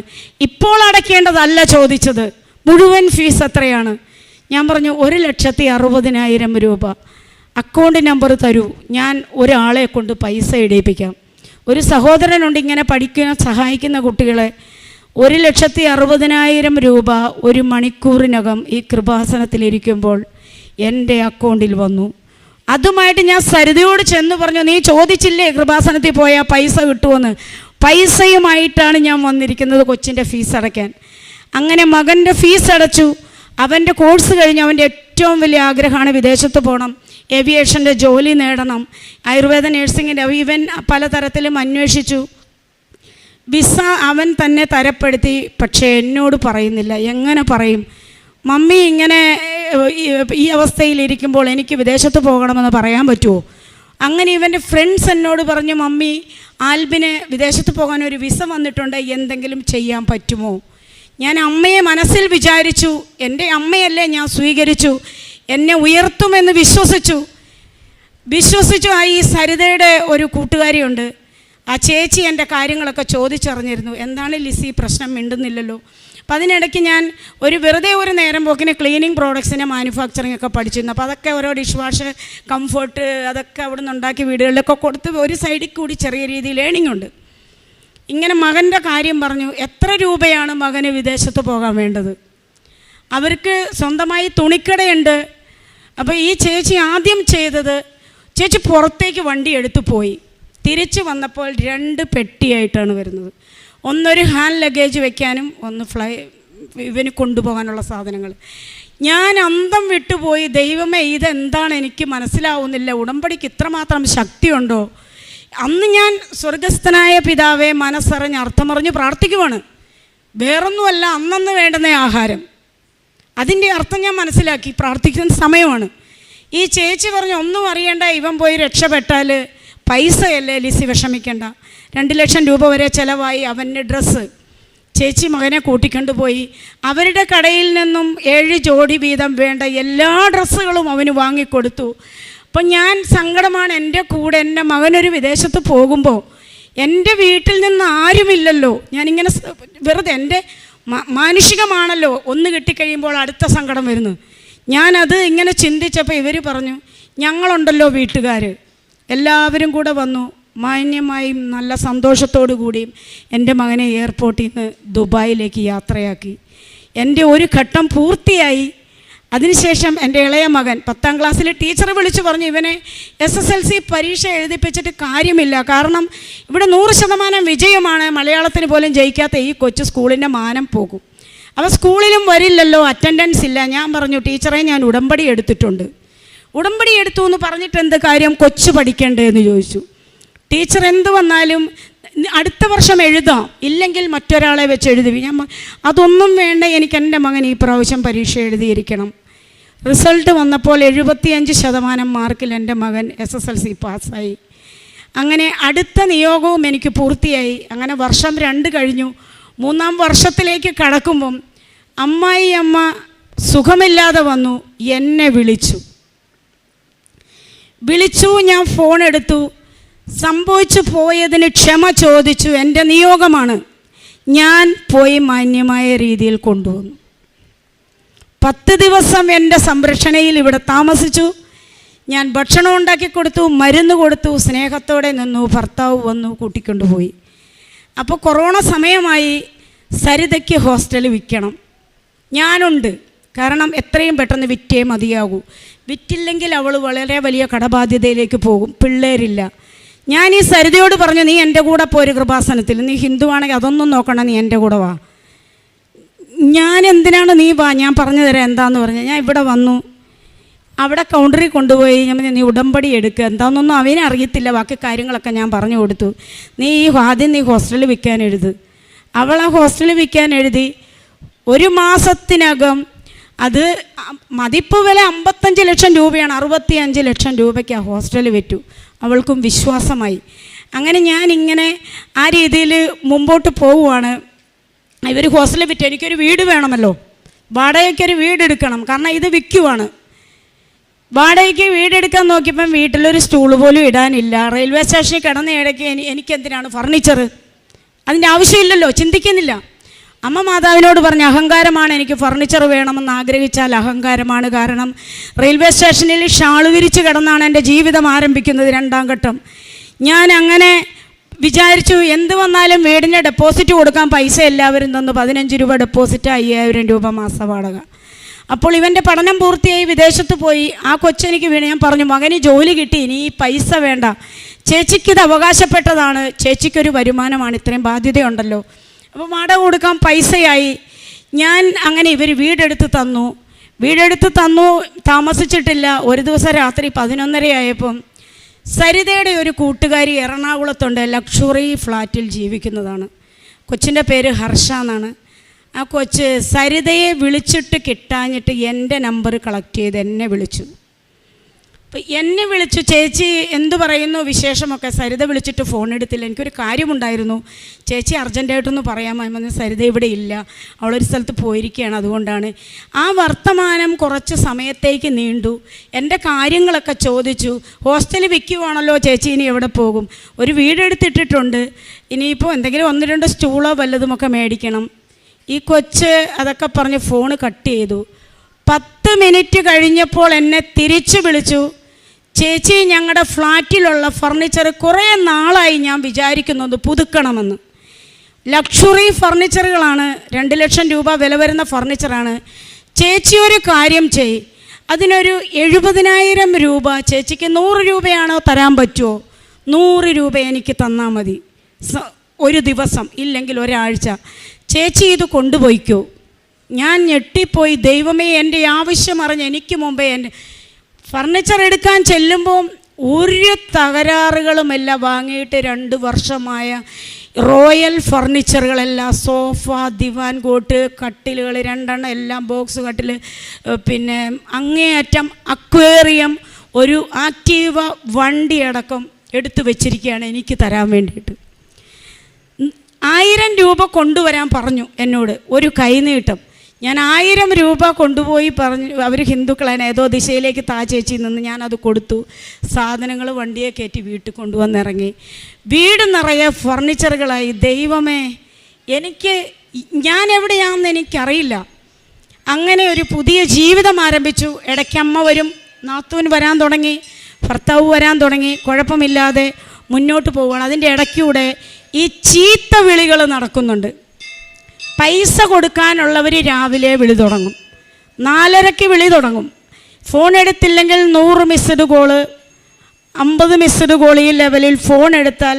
ഇപ്പോൾ അടയ്ക്കേണ്ടതല്ല ചോദിച്ചത്, മുഴുവൻ ഫീസ് എത്രയാണ്? ഞാൻ പറഞ്ഞു 1,60,000 രൂപ. അക്കൗണ്ട് നമ്പർ തരൂ, ഞാൻ ഒരാളെ കൊണ്ട് പൈസ ഇടിയിപ്പിക്കാം. ഒരു സഹോദരനുണ്ട് ഇങ്ങനെ പഠിക്കാൻ സഹായിക്കുന്ന കുട്ടികളെ. 1,60,000 രൂപ 1 മണിക്കൂറിനകം ഈ കൃപാസനത്തിലിരിക്കുമ്പോൾ എൻ്റെ അക്കൗണ്ടിൽ വന്നു. അതുമായിട്ട് ഞാൻ സരിതയോട് ചെന്ന് പറഞ്ഞു, നീ ചോദിച്ചില്ലേ കൃപാസനത്തിൽ പോയാൽ പൈസ കിട്ടുമെന്ന്? പൈസയുമായിട്ടാണ് ഞാൻ വന്നിരിക്കുന്നത് കൊച്ചിൻ്റെ ഫീസ് അടയ്ക്കാൻ. അങ്ങനെ മകൻ്റെ ഫീസ് അടച്ചു. അവൻ്റെ കോഴ്സ് കഴിഞ്ഞ് അവൻ്റെ ഏറ്റവും വലിയ ആഗ്രഹമാണ് വിദേശത്ത് പോകണം, ഏവിയേഷൻ്റെ ജോലി നേടണം, ആയുർവേദ നഴ്സിങ്ങിൻ്റെ. ഇവൻ പലതരത്തിലും അന്വേഷിച്ചു. വിസ അവൻ തന്നെ തരപ്പെടുത്തി. പക്ഷേ എന്നോട് പറയുന്നില്ല. എങ്ങനെ പറയും? മമ്മി ഇങ്ങനെ ഈ അവസ്ഥയിലിരിക്കുമ്പോൾ എനിക്ക് വിദേശത്ത് പോകണമെന്ന് പറയാൻ പറ്റുമോ? അങ്ങനെ ഇവൻ്റെ ഫ്രണ്ട്സ് എന്നോട് പറഞ്ഞു, മമ്മി ആൽബിന് വിദേശത്ത് പോകാൻ ഒരു വിസ വന്നിട്ടുണ്ട്, എന്തെങ്കിലും ചെയ്യാൻ പറ്റുമോ? ഞാൻ അമ്മയെ മനസ്സിൽ വിചാരിച്ചു. എൻ്റെ അമ്മയല്ലേ, ഞാൻ സ്വീകരിച്ചു. എന്നെ ഉയർത്തുമെന്ന് വിശ്വസിച്ചു. ഈ സരിതയുടെ ഒരു കൂട്ടുകാരിയുണ്ട്. ആ ചേച്ചി എൻ്റെ കാര്യങ്ങളൊക്കെ ചോദിച്ചറിഞ്ഞിരുന്നു. എന്താണ് ലിസി പ്രശ്നം, മിണ്ടുന്നില്ലല്ലോ. അപ്പം അതിനിടയ്ക്ക് ഞാൻ വെറുതെ ഒരു നേരം പോക്കിന് ക്ലീനിങ് പ്രോഡക്ട്സിൻ്റെ മാനുഫാക്ചറിങ് ഒക്കെ പഠിച്ചിരുന്നു. അപ്പോൾ അതൊക്കെ ഓരോ ഡിഷ് വാഷ്, കംഫർട്ട്, അതൊക്കെ അവിടെ നിന്ന് ഉണ്ടാക്കി വീടുകളിലൊക്കെ കൊടുത്ത് ഒരു സൈഡിൽ കൂടി ചെറിയ രീതിയിൽ ഏണിംഗ് ഉണ്ട്. ഇങ്ങനെ മകൻ്റെ കാര്യം പറഞ്ഞു. എത്ര രൂപയാണ് മകന് വിദേശത്ത് പോകാൻ വേണ്ടത്? അവർക്ക് സ്വന്തമായി തുണിക്കടയുണ്ട്. അപ്പോൾ ഈ ചേച്ചി ആദ്യം ചെയ്തത്, ചേച്ചി പുറത്തേക്ക് വണ്ടി എടുത്തു പോയി. തിരിച്ച് വന്നപ്പോൾ 2 പെട്ടിയായിട്ടാണ് വരുന്നത്. ഒന്നൊരു ഹാൻഡ് ലഗേജ് വെക്കാനും ഒന്ന് ഇവന് കൊണ്ടുപോകാനുള്ള സാധനങ്ങൾ. ഞാൻ അന്തം വിട്ടുപോയി. ദൈവമേ, ഇതെന്താണ് എനിക്ക് മനസ്സിലാവുന്നില്ല. ഉടമ്പടിക്ക് ഇത്രമാത്രം ശക്തിയുണ്ടോ? അന്ന് ഞാൻ സ്വർഗസ്ഥനായ പിതാവെ മനസ്സറിഞ്ഞ് അർത്ഥമറിഞ്ഞ് പ്രാർത്ഥിക്കുവാണ്. വേറൊന്നുമല്ല, അന്നന്ന് വേണ്ടുന്ന ആഹാരം, അതിൻ്റെ അർത്ഥം ഞാൻ മനസ്സിലാക്കി. പ്രാർത്ഥിക്കുന്ന സമയമാണ്. ഈ ചേച്ചി പറഞ്ഞു, ഒന്നും അറിയണ്ട, ഇവൻ പോയി രക്ഷപ്പെട്ടാൽ പൈസയല്ലേ ലിസി, വിഷമിക്കേണ്ട. 2 ലക്ഷം രൂപ വരെ ചിലവായി. അവൻ്റെ ഡ്രസ്സ് ചേച്ചി മകനെ കൂട്ടിക്കൊണ്ടുപോയി. അവരുടെ കടയിൽ നിന്നും 7 ജോഡി വീതം വേണ്ട എല്ലാ ഡ്രസ്സുകളും അവന് വാങ്ങിക്കൊടുത്തു. അപ്പം ഞാൻ സങ്കടമാണ്. എൻ്റെ കൂടെ എൻ്റെ മകനൊരു വിദേശത്ത് പോകുമ്പോൾ എൻ്റെ വീട്ടിൽ നിന്ന് ആരുമില്ലല്ലോ. ഞാനിങ്ങനെ വെറുതെ എൻ്റെ മാനുഷികമാണല്ലോ, ഒന്ന് കിട്ടിക്കഴിയുമ്പോൾ അടുത്ത സങ്കടം വരുന്നു. ഞാനത് ഇങ്ങനെ ചിന്തിച്ചപ്പോൾ ഇവർ പറഞ്ഞു, ഞങ്ങളുണ്ടല്ലോ വീട്ടുകാർ, എല്ലാവരും കൂടെ വന്നു. മാന്യമായും നല്ല സന്തോഷത്തോടു കൂടിയും എൻ്റെ മകനെ എയർപോർട്ടിൽ നിന്ന് ദുബായിലേക്ക് യാത്രയാക്കി. എൻ്റെ ഒരു ഘട്ടം പൂർത്തിയായി. അതിനുശേഷം എൻ്റെ ഇളയ മകൻ 10ാം ക്ലാസ്സിൽ ടീച്ചർ വിളിച്ചു പറഞ്ഞു, ഇവനെ SSLC പരീക്ഷ എഴുതിപ്പിച്ചിട്ട് കാര്യമില്ല, കാരണം ഇവിടെ 100% വിജയമാണ്, മലയാളത്തിന് പോലും ജയിക്കാത്ത ഈ കൊച്ചു സ്കൂളിൻ്റെ മാനം പോകും, അവ സ്കൂളിലും വരില്ലല്ലോ, അറ്റൻഡൻസ് ഇല്ല. ഞാൻ പറഞ്ഞു, ടീച്ചറെ ഞാൻ ഉടമ്പടി എടുത്തിട്ടുണ്ട്. ഉടമ്പടി എടുത്തു എന്ന് പറഞ്ഞിട്ട് എന്ത് കാര്യം, കൊച്ചു പഠിക്കണ്ടേ എന്ന് ചോദിച്ചു. ടീച്ചർ എന്ത് വന്നാലും അടുത്ത വർഷം എഴുതാം, ഇല്ലെങ്കിൽ മറ്റൊരാളെ വെച്ച് എഴുതി. ഞാൻ അതൊന്നും വേണ്ട, എനിക്ക് എൻ്റെ മകൻ ഈ പ്രാവശ്യം പരീക്ഷ എഴുതിയിരിക്കണം. റിസൾട്ട് വന്നപ്പോൾ 75% മാർക്കിൽ എൻ്റെ മകൻ SSLC പാസ്സായി. അങ്ങനെ അടുത്ത നിയോഗവും എനിക്ക് പൂർത്തിയായി. അങ്ങനെ വർഷം 2 കഴിഞ്ഞു. 3ാം വർഷത്തിലേക്ക് കടക്കുമ്പം അമ്മ സുഖമില്ലാതെ വന്നു. എന്നെ വിളിച്ചു. ഞാൻ ഫോൺ എടുത്തു. സംഭവിച്ചു പോയതിന് ക്ഷമ ചോദിച്ചു. എൻ്റെ നിയോഗമാണ്. ഞാൻ പോയി മാന്യമായ രീതിയിൽ കൊണ്ടുവന്നു. 10 ദിവസം എൻ്റെ സംരക്ഷണയിൽ ഇവിടെ താമസിച്ചു. ഞാൻ ഭക്ഷണം ഉണ്ടാക്കി കൊടുത്തു, മരുന്ന് കൊടുത്തു, സ്നേഹത്തോടെ നിന്നു. ഭർത്താവ് വന്നു, കൂട്ടിക്കൊണ്ടുപോയി. അപ്പോൾ കൊറോണ സമയമായി. സരിതയ്ക്ക് ഹോസ്റ്റലിൽ വിൽക്കണം. ഞാനുണ്ട്, കാരണം എത്രയും പെട്ടെന്ന് വിറ്റേ മതിയാകൂ. വിറ്റില്ലെങ്കിൽ അവൾ വളരെ വലിയ കടബാധ്യതയിലേക്ക് പോകും. പിള്ളേരില്ല. ഞാൻ ഈ സരിതയോട് പറഞ്ഞു, നീ എൻ്റെ കൂടെ പോര് കൃപാസനത്തിൽ, നീ ഹിന്ദുവാണെങ്കിൽ അതൊന്നും നോക്കണം, നീ എൻ്റെ കൂടെ വാ. ഞാൻ എന്തിനാണ്, നീ വാ, ഞാൻ പറഞ്ഞു തരാം എന്താന്ന് പറഞ്ഞു. ഞാൻ ഇവിടെ വന്നു. അവിടെ കൗണ്ടറിൽ കൊണ്ടുപോയി ഞാൻ നീ ഉടമ്പടി എടുക്കുക, എന്താണെന്നൊന്നും അവനെ അറിയത്തില്ല. ബാക്കി കാര്യങ്ങളൊക്കെ ഞാൻ പറഞ്ഞു കൊടുത്തു. നീ ആദ്യം ഹോസ്റ്റലിൽ വിൽക്കാൻ എഴുത്. അവൾ ആ ഹോസ്റ്റലിൽ വിൽക്കാൻ എഴുതി. 1 മാസത്തിനകം അത് മതിപ്പ് വില 55 ലക്ഷം രൂപയാണ്. 65 ലക്ഷം രൂപയ്ക്ക് ആ ഹോസ്റ്റലിൽ വിറ്റു. അവൾക്കും വിശ്വാസമായി. അങ്ങനെ ഞാനിങ്ങനെ ആ രീതിയിൽ മുമ്പോട്ട് പോവുകയാണ്. ഇവർ ഹോസ്റ്റലിൽ വിറ്റ് എനിക്കൊരു വീട് വേണമല്ലോ, വാടകയ്ക്കൊരു വീടെടുക്കണം, കാരണം ഇത് വിൽക്കുവാണ്. വാടകയ്ക്ക് വീടെടുക്കാൻ നോക്കിയപ്പം വീട്ടിലൊരു സ്റ്റൂൾ പോലും ഇടാനില്ല. റെയിൽവേ സ്റ്റേഷനിൽ കിടന്ന ഇടയ്ക്ക് എനിക്കെന്തിനാണ് ഫർണിച്ചർ? അതിൻ്റെ ആവശ്യമില്ലല്ലോ, ചിന്തിക്കുന്നില്ല. അമ്മ മാതാവിനോട് പറഞ്ഞ അഹങ്കാരമാണ്, എനിക്ക് ഫർണിച്ചർ വേണമെന്ന് ആഗ്രഹിച്ചാൽ അഹങ്കാരമാണ്. കാരണം റെയിൽവേ സ്റ്റേഷനിൽ ഷാള് വിരിച്ച് കിടന്നാണ് എൻ്റെ ജീവിതം ആരംഭിക്കുന്നത്, 2ാം ഘട്ടം. ഞാൻ അങ്ങനെ വിചാരിച്ചു, എന്ത് വന്നാലും വീടിൻ്റെ ഡെപ്പോസിറ്റ് കൊടുക്കാൻ പൈസ എല്ലാവരും തന്നു. 15 രൂപ ഡെപ്പോസിറ്റ്, 5000 രൂപ മാസ വാടക. അപ്പോൾ ഇവൻ്റെ പഠനം പൂർത്തിയായി വിദേശത്ത് പോയി. ആ കൊച്ചെനിക്ക് വീണ് ഞാൻ പറഞ്ഞു, മകന് ജോലി കിട്ടി, ഇനി ഈ പൈസ വേണ്ട, ചേച്ചിക്കിത് അവകാശപ്പെട്ടതാണ്, ചേച്ചിക്കൊരു വരുമാനമാണ്, ഇത്രയും ബാധ്യതയുണ്ടല്ലോ. അപ്പോൾ വാടക കൊടുക്കാൻ പൈസയായി. ഞാൻ അങ്ങനെ ഇവർ വീടെടുത്ത് തന്നു. താമസിച്ചിട്ടില്ല. ഒരു ദിവസം രാത്രി 11:30 ആയപ്പം സരിതയുടെ ഒരു കൂട്ടുകാരി എറണാകുളത്തുണ്ട്, ലക്ഷറി ഫ്ലാറ്റിൽ ജീവിക്കുന്നതാണ്. കൊച്ചിൻ്റെ പേര് ഹർഷ എന്നാണ്. ആ കൊച്ച് സരിതയെ വിളിച്ചിട്ട് കിട്ടാഞ്ഞിട്ട് എൻ്റെ നമ്പർ കളക്ട് ചെയ്ത് എന്നെ വിളിച്ചു. അപ്പം എന്നെ വിളിച്ചു, ചേച്ചി എന്തു പറയുന്നു വിശേഷമൊക്കെ. സരിത വിളിച്ചിട്ട് ഫോൺ എടുത്തില്ല. എനിക്കൊരു കാര്യമുണ്ടായിരുന്നു, ചേച്ചി അർജൻറ്റായിട്ടൊന്ന് പറയാമെന്ന്. സരിത ഇവിടെ ഇല്ല, അവളൊരു സ്ഥലത്ത് പോയിരിക്കുകയാണ്, അതുകൊണ്ടാണ്. ആ വർത്തമാനം കുറച്ച് സമയത്തേക്ക് നീണ്ടു. എൻ്റെ കാര്യങ്ങളൊക്കെ ചോദിച്ചു. ഹോസ്റ്റലിൽ വിൽക്കുവാണല്ലോ ചേച്ചി, ഇനി എവിടെ പോകും? ഒരു വീടെടുത്തിട്ടിട്ടുണ്ട്, ഇനിയിപ്പോൾ എന്തെങ്കിലും 1-2 സ്റ്റൂളോ വല്ലതുമൊക്കെ മേടിക്കണം. ഈ കൊച്ച് അതൊക്കെ പറഞ്ഞ് ഫോണ് കട്ട് ചെയ്തു. 10 മിനിറ്റ് കഴിഞ്ഞപ്പോൾ എന്നെ തിരിച്ചു വിളിച്ചു, ചേച്ചി ഞങ്ങളുടെ ഫ്ലാറ്റിലുള്ള ഫർണിച്ചർ കുറേ നാളായി ഞാൻ വിചാരിക്കുന്നത് പുതുക്കണമെന്ന്. ലക്ഷറി ഫർണിച്ചറുകളാണ്, 2 ലക്ഷം രൂപ വില വരുന്ന ഫർണിച്ചറാണ്. ചേച്ചി ഒരു കാര്യം ചെയ്, അതിനൊരു 70,000 രൂപ, ചേച്ചിക്ക് 100 രൂപയാണോ തരാൻ പറ്റുമോ? 100 രൂപ എനിക്ക് തന്നാൽ മതി, ഒരു ദിവസം, ഇല്ലെങ്കിൽ ഒരാഴ്ച. ചേച്ചി ഇത് കൊണ്ടുപോയിക്കോ. ഞാൻ ഞെട്ടിപ്പോയി. ദൈവമേ, എൻ്റെ ആവശ്യം അറിഞ്ഞ് എനിക്ക് മുമ്പേ എൻ്റെ ഫർണിച്ചർ എടുക്കാൻ ചെല്ലുമ്പോൾ ഒരു തകരാറുകളുമെല്ലാം വാങ്ങിയിട്ട് 2 വർഷമായ റോയൽ ഫർണിച്ചറുകളെല്ലാം, സോഫ, ദിവാൻ കോട്ട്, കട്ടിലുകൾ 2 എല്ലാം ബോക്സ് കട്ടിൽ, പിന്നെ അങ്ങേയറ്റം അക്വേറിയം, ഒരു ആക്റ്റീവ വണ്ടിയടക്കം എടുത്തു വെച്ചിരിക്കുകയാണ് എനിക്ക് തരാൻ വേണ്ടിയിട്ട്. 1000 രൂപ കൊണ്ടുവരാൻ പറഞ്ഞു എന്നോട്, ഒരു കൈനീട്ടം. ഞാൻ 1000 രൂപ കൊണ്ടുപോയി പറഞ്ഞു. അവർ ഹിന്ദുക്കളാണ്, ഏതോ ദിശയിലേക്ക് ചേച്ചിയിൽ നിന്ന് ഞാനത് കൊടുത്തു. സാധനങ്ങൾ വണ്ടിയെ കയറ്റി വീട്ടിൽ കൊണ്ടുവന്നിറങ്ങി. വീട് നിറയെ ഫർണിച്ചറുകളായി. ദൈവമേ, ഞാൻ എവിടെയാണെന്ന് എനിക്കറിയില്ല. അങ്ങനെ ഒരു പുതിയ ജീവിതം ആരംഭിച്ചു. ഇടയ്ക്കമ്മ വരും, നാത്തൂൻ വരാൻ തുടങ്ങി, ഭർത്താവ് വരാൻ തുടങ്ങി. കുഴപ്പമില്ലാതെ മുന്നോട്ട് പോവുകയാണ്. അതിൻ്റെ ഇടയ്ക്കൂടെ ഈ ചീത്ത വിളികൾ നടക്കുന്നുണ്ട്. പൈസ കൊടുക്കാനുള്ളവർ രാവിലെ വിളി തുടങ്ങും, 4:30-ക്ക് വിളി തുടങ്ങും. ഫോൺ എടുത്തില്ലെങ്കിൽ 100 മിസ്ഡ് കോള്, 50 മിസ്ഡ് കോൾ. ഈ ലെവലിൽ ഫോൺ എടുത്താൽ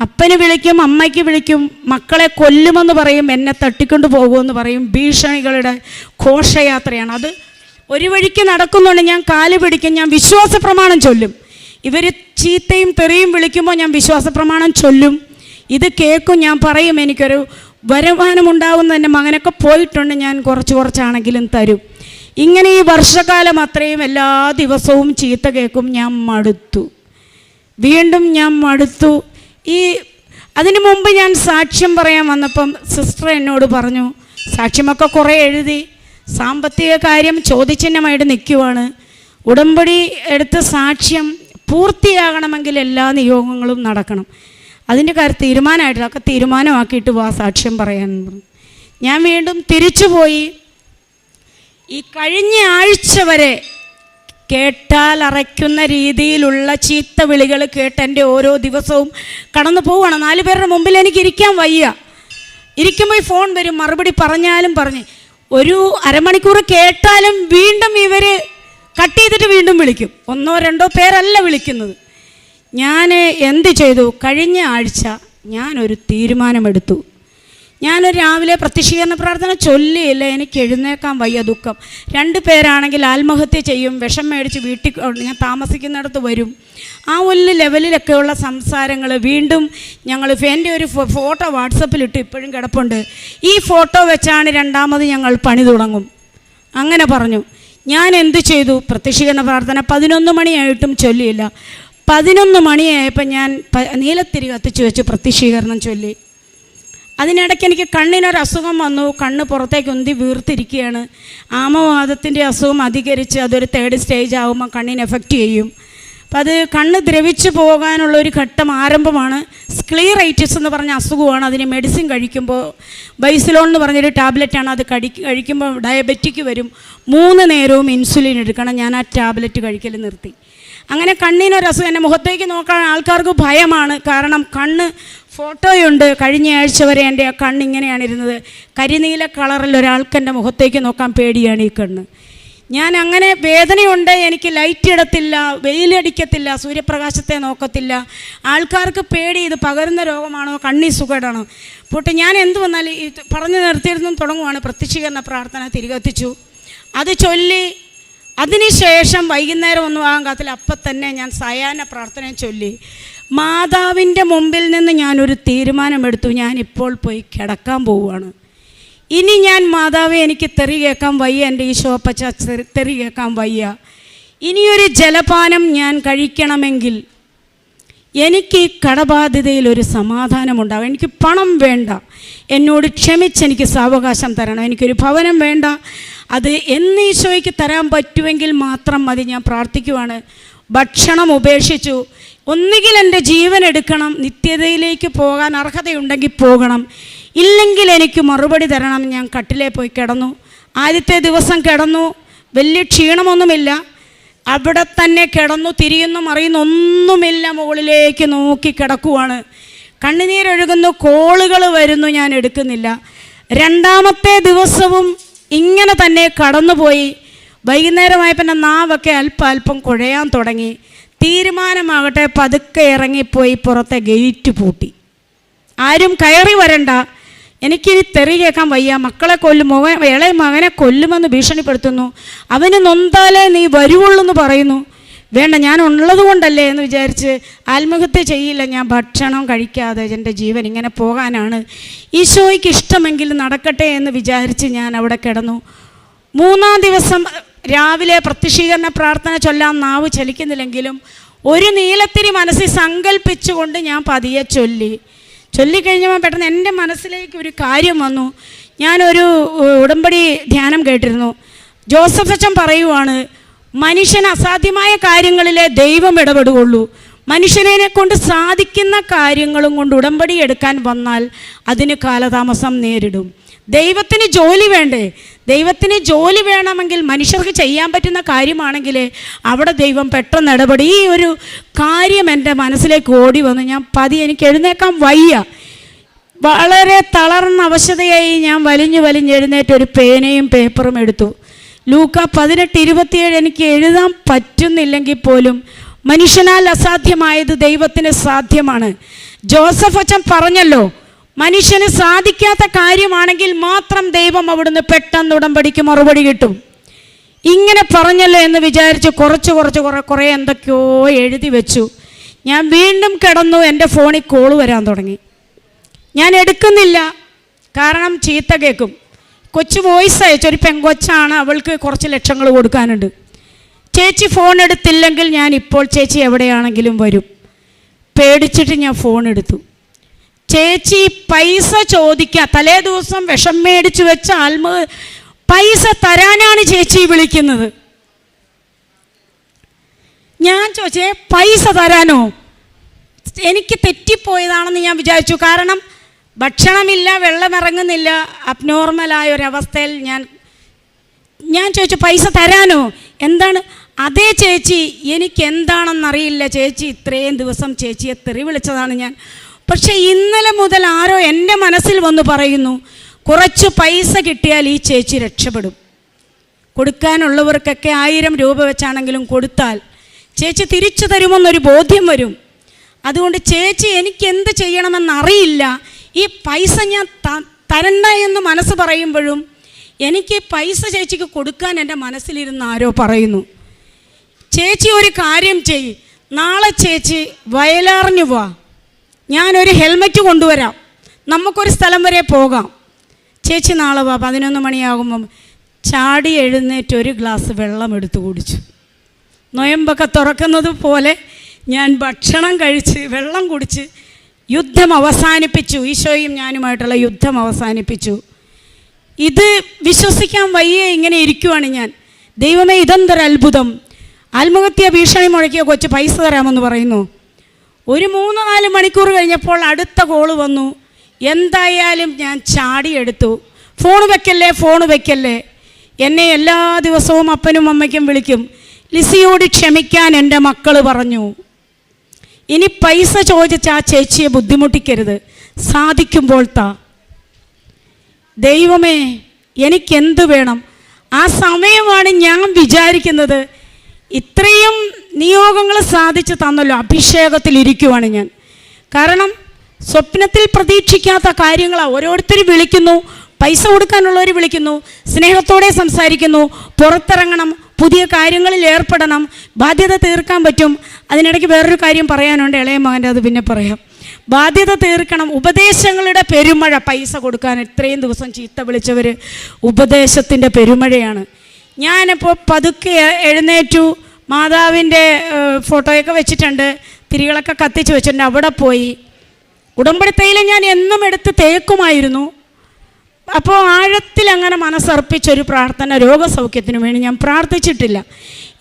അപ്പന് വിളിക്കും, അമ്മയ്ക്ക് വിളിക്കും, മക്കളെ കൊല്ലുമെന്ന് പറയും, എന്നെ തട്ടിക്കൊണ്ട് പോകുമെന്ന് പറയും. ഭീഷണികളുടെ ഘോഷയാത്രയാണ് അത്. ഒരു വഴിക്ക് നടക്കുന്നുണ്ട്. ഞാൻ കാല് പിടിക്കും, ഞാൻ വിശ്വാസ പ്രമാണം ചൊല്ലും. ഇവർ ചീത്തയും തെറിയും വിളിക്കുമ്പോൾ ഞാൻ വിശ്വാസ പ്രമാണം ചൊല്ലും. ഇത് കേൾക്കും, ഞാൻ പറയും എനിക്കൊരു വരുമാനമുണ്ടാകുന്ന എൻ്റെ മകനൊക്കെ പോയിട്ടുണ്ട്, ഞാൻ കുറച്ചാണെങ്കിലും തരും. ഇങ്ങനെ ഈ വർഷകാലം അത്രയും എല്ലാ ദിവസവും ചീത്ത കേൾക്കും. ഞാൻ മടുത്തു, വീണ്ടും ഞാൻ മടുത്തു. അതിനു മുമ്പ് ഞാൻ സാക്ഷ്യം പറയാൻ വന്നപ്പം സിസ്റ്റർ എന്നോട് പറഞ്ഞു, സാക്ഷ്യമൊക്കെ കുറേ എഴുതി, സാമ്പത്തിക കാര്യം ചോദ്യചിഹ്നമായിട്ട് നിൽക്കുവാണ്. ഉടമ്പടി എടുത്ത് സാക്ഷ്യം പൂർത്തിയാകണമെങ്കിൽ എല്ലാ നിയോഗങ്ങളും നടക്കണം. അതിൻ്റെ കാര്യം തീരുമാനമായിട്ടില്ല, ഒക്കെ തീരുമാനമാക്കിയിട്ട് വാ സാക്ഷ്യം പറയാൻ പറഞ്ഞു. ഞാൻ വീണ്ടും തിരിച്ചുപോയി. ഈ കഴിഞ്ഞ ആഴ്ച വരെ കേട്ടാൽ അറയ്ക്കുന്ന രീതിയിലുള്ള ചീത്ത വിളികൾ കേട്ട് എൻ്റെ ഓരോ ദിവസവും കടന്നു പോവുകയാണ്. 4 പേരുടെ മുമ്പിൽ എനിക്ക് ഇരിക്കാൻ വയ്യ. ഇരിക്കുമ്പോൾ ഫോൺ വരും, മറുപടി പറഞ്ഞാലും ഒരു അരമണിക്കൂർ കേട്ടാലും വീണ്ടും ഇവർ കട്ട് ചെയ്തിട്ട് വീണ്ടും വിളിക്കും. 1-2 പേരല്ല വിളിക്കുന്നത്. ഞാൻ എന്ത് ചെയ്തു? കഴിഞ്ഞ ആഴ്ച ഞാനൊരു തീരുമാനമെടുത്തു. ഞാനൊരു രാവിലെ പ്രത്യക്ഷീകരണ പ്രാർത്ഥന ചൊല്ലിയില്ല, എനിക്ക് എഴുന്നേക്കാൻ വയ്യ, ദുഃഖം. 2 പേരാണെങ്കിൽ ആത്മഹത്യ ചെയ്യും, വിഷം മേടിച്ച് വീട്ടിൽ ഞാൻ താമസിക്കുന്നിടത്ത് വരും. ആ ഒരു ലെവലിലൊക്കെയുള്ള സംസാരങ്ങൾ. വീണ്ടും ഞങ്ങൾ എൻ്റെ ഒരു ഫോട്ടോ വാട്സപ്പിലിട്ട് ഇപ്പോഴും കിടപ്പുണ്ട്. ഈ ഫോട്ടോ വെച്ചാണ് 2ാമത് ഞങ്ങൾ പണി തുടങ്ങും. അങ്ങനെ പറഞ്ഞു. ഞാൻ എന്തു ചെയ്തു? പ്രത്യക്ഷീകരണ പ്രാർത്ഥന 11 മണിയായിട്ടും ചൊല്ലിയില്ല. 11 മണിയായപ്പോൾ ഞാൻ നീലത്തിരി കത്തിച്ച് വെച്ച് പ്രത്യക്ഷീകരണം ചൊല്ലി. അതിനിടയ്ക്ക് എനിക്ക് കണ്ണിനൊരസുഖം വന്നു. കണ്ണ് പുറത്തേക്ക് ഉന്തി വീർത്തിരിക്കുകയാണ്. ആമവാദത്തിൻ്റെ അസുഖം അധികരിച്ച് അതൊരു 3rd സ്റ്റേജ് ആകുമ്പോൾ കണ്ണിന് എഫക്റ്റ് ചെയ്യും. അപ്പം അത് കണ്ണ് ദ്രവിച്ചു പോകാനുള്ളൊരു ഘട്ടം ആരംഭമാണ്. സ്ക്ലീറൈറ്റിസ് എന്ന് പറഞ്ഞ അസുഖമാണ്. അതിന് മെഡിസിൻ കഴിക്കുമ്പോൾ ബൈസിലോൺ എന്ന് പറഞ്ഞൊരു ടാബ്ലറ്റാണ്. അത് കഴിക്കുമ്പോൾ ഡയബറ്റിക് വരും. 3 നേരവും ഇൻസുലിൻ എടുക്കണം. ഞാൻ ആ ടാബ്ലറ്റ് കഴിക്കൽ നിർത്തി. അങ്ങനെ കണ്ണിനൊരസുഖം. എൻ്റെ മുഖത്തേക്ക് നോക്കാൻ ആൾക്കാർക്ക് ഭയമാണ്. കാരണം കണ്ണ് ഫോട്ടോയുണ്ട്. കഴിഞ്ഞ ആഴ്ച വരെ എൻ്റെ ആ കണ്ണിങ്ങനെയാണ് ഇരുന്നത്. കരിനീല കളറിൽ ഒരാൾക്ക് എൻ്റെ മുഖത്തേക്ക് നോക്കാൻ പേടിയാണ് ഈ കണ്ണ്. ഞാൻ അങ്ങനെ വേദനയുണ്ട്. എനിക്ക് ലൈറ്റ് ഇടത്തില്ല, വെയിലടിക്കത്തില്ല, സൂര്യപ്രകാശത്തെ നോക്കത്തില്ല. ആൾക്കാർക്ക് പേടി, ഇത് പകരുന്ന രോഗമാണോ, കണ്ണി സുഖമാണോ. പോട്ടെ, ഞാൻ എന്ത് വന്നാലും ഈ പറഞ്ഞു നിർത്തിയിരുന്നും തുടങ്ങുവാണ്. പ്രത്യക്ഷീകരണ പ്രാർത്ഥന തിരികെത്തിച്ചു. അത് ചൊല്ലി അതിനുശേഷം വൈകുന്നേരം ഒന്നും ആകാൻ കാത്തില്ല. അപ്പം തന്നെ ഞാൻ സായാഹ്ന പ്രാർത്ഥന ചൊല്ലി മാതാവിൻ്റെ മുമ്പിൽ നിന്ന് ഞാനൊരു തീരുമാനമെടുത്തു. ഞാനിപ്പോൾ പോയി കിടക്കാൻ പോവുകയാണ്. ഇനി ഞാൻ മാതാവെ, എനിക്ക് തെറി കേൾക്കാൻ വയ്യ, എൻ്റെ ഈശോപ്പച്ച തെറി കേൾക്കാൻ വയ്യ. ഇനിയൊരു ജലപാനം ഞാൻ കഴിക്കണമെങ്കിൽ എനിക്ക് ഈ കടബാധ്യതയിൽ ഒരു സമാധാനമുണ്ടാകും. എനിക്ക് പണം വേണ്ട, എന്നോട് ക്ഷമിച്ചെനിക്ക് സാവകാശം തരണം. എനിക്കൊരു ഭവനം വേണ്ട, അത് എന്ന് ഈശോയ്ക്ക് തരാൻ പറ്റുമെങ്കിൽ മാത്രം മതി. ഞാൻ പ്രാർത്ഥിക്കുവാണ്. ഭക്ഷണം ഉപേക്ഷിച്ചു. ഒന്നുകിൽ എൻ്റെ ജീവൻ എടുക്കണം, നിത്യതയിലേക്ക് പോകാൻ അർഹതയുണ്ടെങ്കിൽ പോകണം, ഇല്ലെങ്കിൽ എനിക്ക് മറുപടി തരണം. ഞാൻ കട്ടിലേ പോയി കിടന്നു. ആദ്യത്തെ ദിവസം കിടന്നു, വലിയ ക്ഷീണമൊന്നുമില്ല. അവിടെ തന്നെ കിടന്നു. തിരിയുന്നു മറിയുന്നു ഒന്നുമില്ല. മുകളിലേക്ക് നോക്കി കിടക്കുവാണ്. കണ്ണുനീരൊഴുകുന്നു. കോളുകൾ വരുന്നു, ഞാൻ എടുക്കുന്നില്ല. 2ാമത്തെ ദിവസവും ഇങ്ങനെ തന്നെ കടന്നുപോയി. വൈകുന്നേരമായപ്പോൾ എൻ്റെ നാവൊക്കെ അല്പം കുഴയാൻ തുടങ്ങി. തീരുമാനമാകട്ടെ, പതുക്കെ ഇറങ്ങിപ്പോയി പുറത്തെ ഗേറ്റ് പൂട്ടി. ആരും കയറി വരണ്ട, എനിക്കിനി തെറി കേൾക്കാൻ വയ്യ. മക്കളെ കൊല്ലും, ഇളയ മകനെ കൊല്ലുമെന്ന് ഭീഷണിപ്പെടുത്തുന്നു. അവന് നൊന്താലേ നീ വരുവുള്ളൂ എന്ന് പറയുന്നു. വേണ്ട, ഞാൻ ഉള്ളത് കൊണ്ടല്ലേ എന്ന് വിചാരിച്ച് ആത്മഹത്യ ചെയ്യില്ല. ഞാൻ ഭക്ഷണം കഴിക്കാതെ എൻ്റെ ജീവൻ ഇങ്ങനെ പോകാനാണ്. ഈശോയ്ക്ക് ഇഷ്ടമെങ്കിൽ നടക്കട്ടെ എന്ന് വിചാരിച്ച് ഞാൻ അവിടെ കിടന്നു. 3ാം ദിവസം രാവിലെ പ്രത്യക്ഷീകരണ പ്രാർത്ഥന ചൊല്ലാൻ നാവ് ചലിക്കുന്നില്ലെങ്കിലും ഒരു നീലത്തിരി മനസ്സിൽ സങ്കല്പിച്ചുകൊണ്ട് ഞാൻ പതിയെ ചൊല്ലിക്കഴിഞ്ഞപ്പോൾ പെട്ടെന്ന് എൻ്റെ മനസ്സിലേക്ക് ഒരു കാര്യം വന്നു. ഞാനൊരു ഉടമ്പടി ധ്യാനം കേട്ടിരുന്നു. ജോസഫ് അച്ഛൻ പറയുവാണ്, മനുഷ്യന് അസാധ്യമായ കാര്യങ്ങളിലെ ദൈവം ഇടപെടുകയുള്ളൂ. മനുഷ്യനെ കൊണ്ട് സാധിക്കുന്ന കാര്യങ്ങളും കൊണ്ട് ഉടമ്പടി എടുക്കാൻ വന്നാൽ അതിന് കാലതാമസം നേരിടും. ദൈവത്തിന് ജോലി വേണ്ടേ? ദൈവത്തിന് ജോലി വേണമെങ്കിൽ മനുഷ്യർക്ക് ചെയ്യാൻ പറ്റുന്ന കാര്യമാണെങ്കിൽ അവിടെ ദൈവം പെട്ടെന്ന് ഇടപെടും. ഈ ഒരു കാര്യം എൻ്റെ മനസ്സിലേക്ക് ഓടി വന്നു. ഞാൻ എനിക്ക് എഴുന്നേക്കാൻ വയ്യ. വളരെ തളർന്ന അവശതയായി ഞാൻ വലിഞ്ഞ് എഴുന്നേറ്റ് ഒരു പേനയും പേപ്പറും എടുത്തു. ലൂക്ക 18:27 എനിക്ക് എഴുതാൻ പറ്റുന്നില്ലെങ്കിൽ പോലും മനുഷ്യനാൽ അസാധ്യമായത് ദൈവത്തിന് സാധ്യമാണ്. ജോസഫ് അച്ഛൻ പറഞ്ഞല്ലോ, മനുഷ്യന് സാധിക്കാത്ത കാര്യമാണെങ്കിൽ മാത്രം ദൈവം അവിടുന്ന് പെട്ടെന്ന് ഉടമ്പടിക്ക് മറുപടി കിട്ടും. ഇങ്ങനെ പറഞ്ഞല്ലോ എന്ന് വിചാരിച്ച് കുറേ എന്തൊക്കെയോ എഴുതി വെച്ചു. ഞാൻ വീണ്ടും കിടന്നു. എൻ്റെ ഫോണിൽ കോള് വരാൻ തുടങ്ങി. ഞാൻ എടുക്കുന്നില്ല, കാരണം ചീത്ത കേൾക്കും. കൊച്ചു വോയിസ് അയച്ചൊരു പെങ്കൊച്ചാണ്, അവൾക്ക് കുറച്ച് ലക്ഷങ്ങൾ കൊടുക്കാനുണ്ട്. ചേച്ചി ഫോൺ എടുത്തില്ലെങ്കിൽ ഞാൻ ഇപ്പോൾ ചേച്ചി എവിടെയാണെങ്കിലും വരും. പേടിച്ചിട്ട് ഞാൻ ഫോൺ എടുത്തു. ചേച്ചി പൈസ ചോദിക്കുക, തലേ ദിവസം വിഷം മേടിച്ചു വെച്ച പൈസ തരാനാണ് ചേച്ചി വിളിക്കുന്നത്. ഞാൻ ചോദിച്ചേ, പൈസ തരാനോ? എനിക്ക് തെറ്റിപ്പോയതാണെന്ന് ഞാൻ വിചാരിച്ചു. കാരണം ഭക്ഷണമില്ല, വെള്ളമിറങ്ങുന്നില്ല, അബ്നോർമലായ ഒരവസ്ഥയിൽ ഞാൻ ചോദിച്ചു, പൈസ തരാനോ? എന്താണ്? അതേ ചേച്ചി, എനിക്കെന്താണെന്നറിയില്ല ചേച്ചി, ഇത്രയും ദിവസം ചേച്ചിയെ തെറി വിളിച്ചതാണ് ഞാൻ. പക്ഷെ ഇന്നലെ മുതൽ ആരോ എൻ്റെ മനസ്സിൽ വന്ന് പറയുന്നു, കുറച്ച് പൈസ കിട്ടിയാൽ ഈ ചേച്ചി രക്ഷപ്പെടും. കൊടുക്കാനുള്ളവർക്കൊക്കെ 1000 രൂപ വെച്ചാണെങ്കിലും കൊടുത്താൽ ചേച്ചി തിരിച്ചു തരുമെന്നൊരു ബോധ്യം വരും. അതുകൊണ്ട് ചേച്ചി, എനിക്ക് എന്ത് ചെയ്യണമെന്നറിയില്ല, ഈ പൈസ ഞാൻ തരണ്ട എന്ന് മനസ്സ് പറയുമ്പോഴും എനിക്ക് പൈസ ചേച്ചിക്ക് കൊടുക്കാൻ എൻ്റെ മനസ്സിലിരുന്ന് ആരോ പറയുന്നു, ചേച്ചി ഒരു കാര്യം ചെയ്യ്, നാളെ ചേച്ചി വയലാറിന് വാ, ഞാനൊരു ഹെൽമറ്റ് കൊണ്ടുവരാം, നമുക്കൊരു സ്ഥലം വരെ പോകാം, ചേച്ചി നാളെ വാ. 11 മണിയാകുമ്പം ചാടി എഴുന്നേറ്റ് ഒരു ഗ്ലാസ് വെള്ളം എടുത്ത് കുടിച്ചു. നൊയമ്പൊക്കെ തുറക്കുന്നത് പോലെ ഞാൻ ഭക്ഷണം കഴിച്ച് വെള്ളം കുടിച്ച് യുദ്ധം അവസാനിപ്പിച്ചു. ഈശോയും ഞാനുമായിട്ടുള്ള യുദ്ധം അവസാനിപ്പിച്ചു. ഇത് വിശ്വസിക്കാൻ വയ്യ, ഇങ്ങനെ ഇരിക്കുവാണ് ഞാൻ. ദൈവമേ, ഇതെന്തൊരു അത്ഭുതം! ആത്മഹത്യ ഭീഷണി മുഴക്കിയ കൊച്ച് പൈസ തരാമെന്ന് പറയുന്നു. ഒരു 3-4 മണിക്കൂർ കഴിഞ്ഞപ്പോൾ അടുത്ത കോള് വന്നു. എന്തായാലും ഞാൻ ചാടിയെടുത്തു. ഫോൺ വെക്കല്ലേ. എന്നെ എല്ലാ ദിവസവും അപ്പനും അമ്മയ്ക്കും വിളിക്കും. ലിസിയോട് ക്ഷമിക്കാൻ എൻ്റെ മക്കൾ പറഞ്ഞു. ഇനി പൈസ ചോദിച്ച ആ ചേച്ചിയെ ബുദ്ധിമുട്ടിക്കരുത്, സാധിക്കുമ്പോൾ താ. ദൈവമേ, എനിക്കെന്ത് വേണം? ആ സമയമാണ് ഞാൻ വിചാരിക്കുന്നത്, ഇത്രയും നിയോഗങ്ങൾ സാധിച്ചു തന്നല്ലോ, അഭിഷേകത്തിലിരിക്കുവാണ് ഞാൻ. കാരണം സ്വപ്നത്തിൽ പ്രതീക്ഷിക്കാത്ത കാര്യങ്ങളാണ്. ഓരോരുത്തരും വിളിക്കുന്നു, പൈസ കൊടുക്കാനുള്ളവർ വിളിക്കുന്നു, സ്നേഹത്തോടെ സംസാരിക്കുന്നു, പുറത്തിറങ്ങണം, പുതിയ കാര്യങ്ങളിൽ ഏർപ്പെടണം, ബാധ്യത തീർക്കാൻ പറ്റും. അതിനിടയ്ക്ക് വേറൊരു കാര്യം പറയാനുണ്ട്, ഇളയ മകൻ്റെ, അത് പിന്നെ പറയാം. ബാധ്യത തീർക്കണം, ഉപദേശങ്ങളുടെ പെരുമഴ. പൈസ കൊടുക്കാൻ ഇത്രയും ദിവസം ചീത്ത വിളിച്ചവർ ഉപദേശത്തിൻ്റെ പെരുമഴയാണ്. ഞാനിപ്പോൾ പതുക്കെ എഴുന്നേറ്റു, മാതാവിൻ്റെ ഫോട്ടോയൊക്കെ വെച്ചിട്ടുണ്ട്, തിരികളൊക്കെ കത്തിച്ച് വെച്ചിട്ടുണ്ട്. അവിടെ പോയി ഉടമ്പടി തൈലം ഞാൻ എന്നും എടുത്ത് തേക്കുമായിരുന്നു. അപ്പോൾ ആഴത്തിൽ അങ്ങനെ മനസ്സർപ്പിച്ചൊരു പ്രാർത്ഥന, രോഗസൗഖ്യത്തിന് വേണ്ടി ഞാൻ പ്രാർത്ഥിച്ചിട്ടില്ല.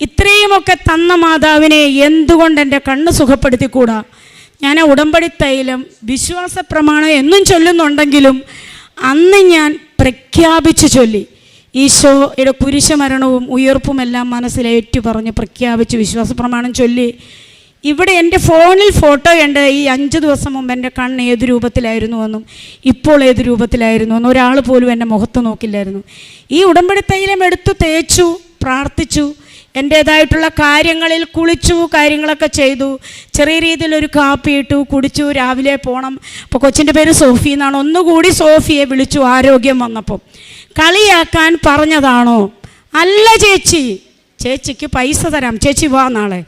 ഇത്രയുമൊക്കെ തന്ന മാതാവിനെ എന്തുകൊണ്ട് എൻ്റെ കണ്ണ് സുഖപ്പെടുത്തിക്കൂടാ? ഞാൻ ആ ഉടമ്പടി തൈലം വിശ്വാസ പ്രമാണം എന്നും ചൊല്ലുന്നുണ്ടെങ്കിലും അന്ന് ഞാൻ പ്രഖ്യാപിച്ചു ചൊല്ലി. ഈശോയുടെ കുരിശുമരണവും ഉയർപ്പുമെല്ലാം മനസ്സിലേറ്റു പറഞ്ഞ് പ്രഖ്യാപിച്ച് വിശ്വാസ പ്രമാണം ചൊല്ലി. ഇവിടെ എൻ്റെ ഫോണിൽ ഫോട്ടോ ഉണ്ട്. ഈ 5 ദിവസം മുമ്പ് എൻ്റെ കണ്ണ് ഏത് രൂപത്തിലായിരുന്നു എന്നും ഇപ്പോൾ ഏത് രൂപത്തിലായിരുന്നു എന്നും ഒരാൾ പോലും എൻ്റെ മുഖത്ത് നോക്കില്ലായിരുന്നു. ഈ ഉടമ്പടി തൈലം എടുത്തു തേച്ചു, പ്രാർത്ഥിച്ചു, എൻ്റേതായിട്ടുള്ള കാര്യങ്ങളിൽ കുളിച്ചു, കാര്യങ്ങളൊക്കെ ചെയ്തു. ചെറിയ രീതിയിലൊരു കാപ്പി ഇട്ടു, കുടിച്ചു. രാവിലെ പോകണം. അപ്പോൾ കൊച്ചിൻ്റെ പേര് സോഫി എന്നാണ്. ഒന്നുകൂടി സോഫിയെ വിളിച്ചു ആരോഗ്യം വന്നപ്പോൾ. കളിയാക്കാൻ പറഞ്ഞതാണോ? അല്ല ചേച്ചി, ചേച്ചിക്ക് പൈസ തരാം, ചേച്ചി വാ നാളെ.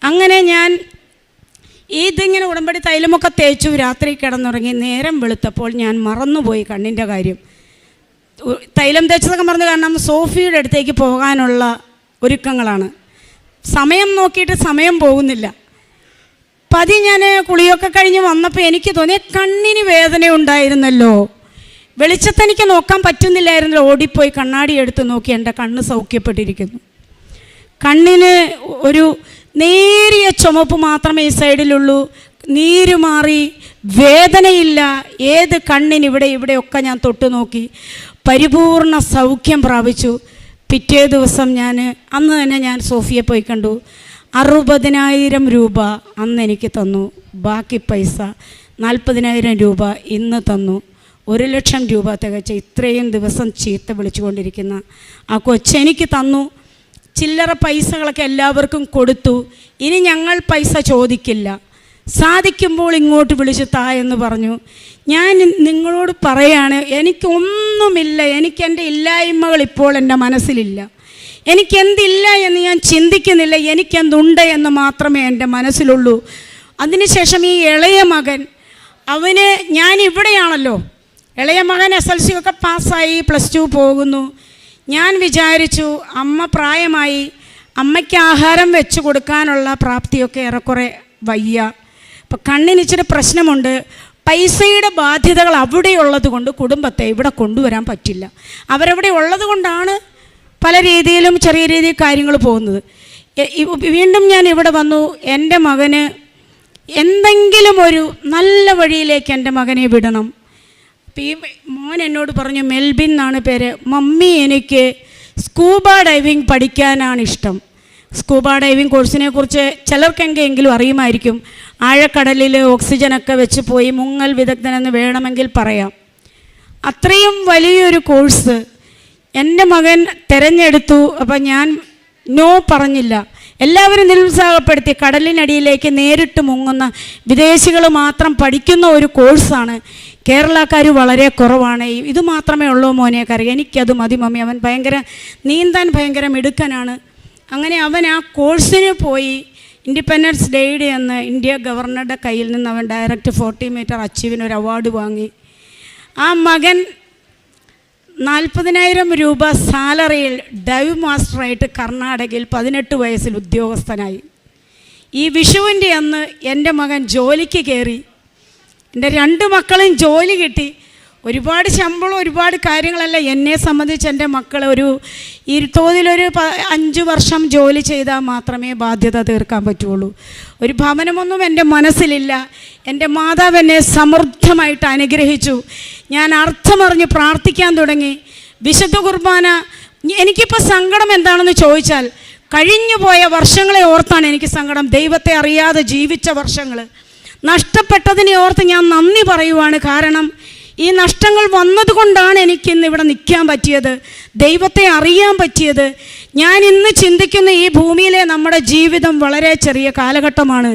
അങ്ങനെ ഞാൻ ഇതിങ്ങനെ ഉടമ്പടി തൈലമൊക്കെ തേച്ചു. രാത്രി കിടന്നുറങ്ങി. നേരം വെളുത്തപ്പോൾ ഞാൻ മറന്നുപോയി കണ്ണിൻ്റെ കാര്യം. തൈലം തേച്ചതൊക്കെ മറന്നു. കാരണം സോഫിയുടെ അടുത്തേക്ക് പോകാനുള്ള ഒരുക്കങ്ങളാണ്. സമയം നോക്കിയിട്ട് സമയം പോകുന്നില്ല. ഞാൻ കുളിയൊക്കെ കഴിഞ്ഞ് വന്നപ്പോൾ എനിക്ക് തോന്നി കണ്ണിന് വേദന ഉണ്ടായിരുന്നല്ലോ, വെളിച്ചത്തെനിക്ക് നോക്കാൻ പറ്റുന്നില്ലായിരുന്നല്ലോ. ഓടിപ്പോയി കണ്ണാടി എടുത്ത് നോക്കി, എൻ്റെ കണ്ണ് സൗഖ്യപ്പെട്ടിരിക്കുന്നു. കണ്ണിന് ഒരു നേരിയ ചുമപ്പ് മാത്രമേ ഈ സൈഡിലുള്ളൂ. നീര് മാറി, വേദനയില്ല. ഏത് കണ്ണിന് ഇവിടെയൊക്കെ ഞാൻ തൊട്ട് നോക്കി. പരിപൂർണ സൗഖ്യം പ്രാപിച്ചു. പിറ്റേ ദിവസം അന്ന് തന്നെ ഞാൻ സോഫിയെ പോയി കണ്ടു. 60,000 രൂപ അന്ന് എനിക്ക് തന്നു. ബാക്കി പൈസ 40,000 രൂപ ഇന്ന് തന്നു. 1,00,000 രൂപ തികച്ച ഇത്രയും ദിവസം ചീത്ത വിളിച്ചുകൊണ്ടിരിക്കുന്ന ആ കൊച്ചെനിക്ക് തന്നു. ചില്ലറ പൈസകളൊക്കെ എല്ലാവർക്കും കൊടുത്തു. ഇനി ഞങ്ങൾ പൈസ ചോദിക്കില്ല, സാധിക്കുമ്പോൾ ഇങ്ങോട്ട് വിളിച്ചു താ എന്ന് പറഞ്ഞു. ഞാൻ നിങ്ങളോട് പറയാണ്, എനിക്കൊന്നുമില്ല. എനിക്കെൻ്റെ ഇല്ലായ്മകൾ ഇപ്പോൾ എൻ്റെ മനസ്സിലില്ല. എനിക്കെന്തില്ല എന്ന് ഞാൻ ചിന്തിക്കുന്നില്ല. എനിക്കെന്തുണ്ട് എന്ന് മാത്രമേ എൻ്റെ മനസ്സിലുള്ളൂ. അതിനുശേഷം ഈ ഇളയ മകൻ, അവന് ഞാൻ ഇവിടെയാണല്ലോ. ഇളയ മകൻ SLC ഒക്കെ പാസ്സായി, +2 പോകുന്നു. ഞാൻ വിചാരിച്ചു അമ്മ പ്രായമായി, അമ്മയ്ക്ക് ആഹാരം വെച്ച് കൊടുക്കാനുള്ള പ്രാപ്തിയൊക്കെ ഏറെക്കുറെ വയ്യ. അപ്പം കണ്ണിന് ഇച്ചിരി പ്രശ്നമുണ്ട്. പൈസയുടെ ബാധ്യതകൾ അവിടെയുള്ളത് കൊണ്ട് കുടുംബത്തെ ഇവിടെ കൊണ്ടുവരാൻ പറ്റില്ല. അവരവിടെ ഉള്ളത് കൊണ്ടാണ് പല രീതിയിലും ചെറിയ രീതിയിൽ കാര്യങ്ങൾ പോകുന്നത്. വീണ്ടും ഞാൻ ഇവിടെ വന്നു. എൻ്റെ മകന് എന്തെങ്കിലും ഒരു നല്ല വഴിയിലേക്ക് എൻ്റെ മകനെ വിടണം. ഈ മോൻ എന്നോട് പറഞ്ഞു, മെൽബിൻ എന്നാണ് പേര്, മമ്മി എനിക്ക് സ്കൂബ ഡൈവിങ് പഠിക്കാനാണ് ഇഷ്ടം. സ്കൂബ ഡൈവിങ് കോഴ്സിനെ കുറിച്ച് ചിലർക്കെങ്കിലും അറിയുമായിരിക്കും. ആഴക്കടലിൽ ഓക്സിജനൊക്കെ വെച്ച് പോയി മുങ്ങൽ വിദഗ്ധനെന്ന് വേണമെങ്കിൽ പറയാം. അത്രയും വലിയൊരു കോഴ്സ് എൻ്റെ മകൻ തിരഞ്ഞെടുത്തു. അപ്പം ഞാൻ നോ പറഞ്ഞില്ല. എല്ലാവരും നിരുത്സാഹപ്പെടുത്തി. കടലിനടിയിലേക്ക് നേരിട്ട് മുങ്ങുന്ന വിദേശികൾ മാത്രം പഠിക്കുന്ന ഒരു കോഴ്സാണ്. കേരളക്കാർ വളരെ കുറവാണ്. ഇത് മാത്രമേ ഉള്ളൂ മോനെ കറി, എനിക്കത് മതി മമ്മി. അവൻ നീന്താൻ ഭയങ്കര മിടുക്കനാണ്. അങ്ങനെ അവൻ ആ കോഴ്സിന് പോയി. ഇൻഡിപെൻഡൻസ് ഡേയുടെ അന്ന് ഇന്ത്യ ഗവർണറുടെ കയ്യിൽ നിന്ന് അവൻ ഡയറക്റ്റ് 40 മീറ്റർ അച്ചീവിന് ഒരു അവാർഡ് വാങ്ങി. ആ മകൻ 40,000 രൂപ സാലറിയിൽ ഡൈവ് മാസ്റ്ററായിട്ട് കർണാടകയിൽ 18 വയസ്സിൽ ഉദ്യോഗസ്ഥനായി. ഈ വിഷുവിൻ്റെ അന്ന് എൻ്റെ മകൻ ജോലിക്ക് കയറി. എൻ്റെ 2 മക്കളും ജോലി കിട്ടി. ഒരുപാട് ശമ്പളം, ഒരുപാട് കാര്യങ്ങളല്ല. എന്നെ സംബന്ധിച്ച് എൻ്റെ മക്കൾ ഈ തോതിലൊരു 5 വർഷം ജോലി ചെയ്താൽ മാത്രമേ ബാധ്യത തീർക്കാൻ പറ്റുള്ളൂ. ഒരു ഭവനമൊന്നും എൻ്റെ മനസ്സിലില്ല. എൻ്റെ മാതാവ് എന്നെ സമൃദ്ധമായിട്ട് അനുഗ്രഹിച്ചു. ഞാൻ അർത്ഥമറിഞ്ഞ് പ്രാർത്ഥിക്കാൻ തുടങ്ങി. വിശുദ്ധ കുർബാന, എനിക്കിപ്പോൾ സങ്കടം എന്താണെന്ന് ചോദിച്ചാൽ, കഴിഞ്ഞു പോയ വർഷങ്ങളെ ഓർത്താണ് എനിക്ക് സങ്കടം. ദൈവത്തെ അറിയാതെ ജീവിച്ച വർഷങ്ങൾ നഷ്ടപ്പെട്ടതിനെ ഓർത്ത് ഞാൻ നന്ദി പറയുവാണ്. കാരണം ഈ നഷ്ടങ്ങൾ വന്നതുകൊണ്ടാണ് എനിക്കിന്ന് ഇവിടെ നിൽക്കാൻ പറ്റിയത്, ദൈവത്തെ അറിയാൻ പറ്റിയത്. ഞാൻ ഇന്ന് ചിന്തിക്കുന്ന ഈ ഭൂമിയിലെ നമ്മുടെ ജീവിതം വളരെ ചെറിയ കാലഘട്ടമാണ്.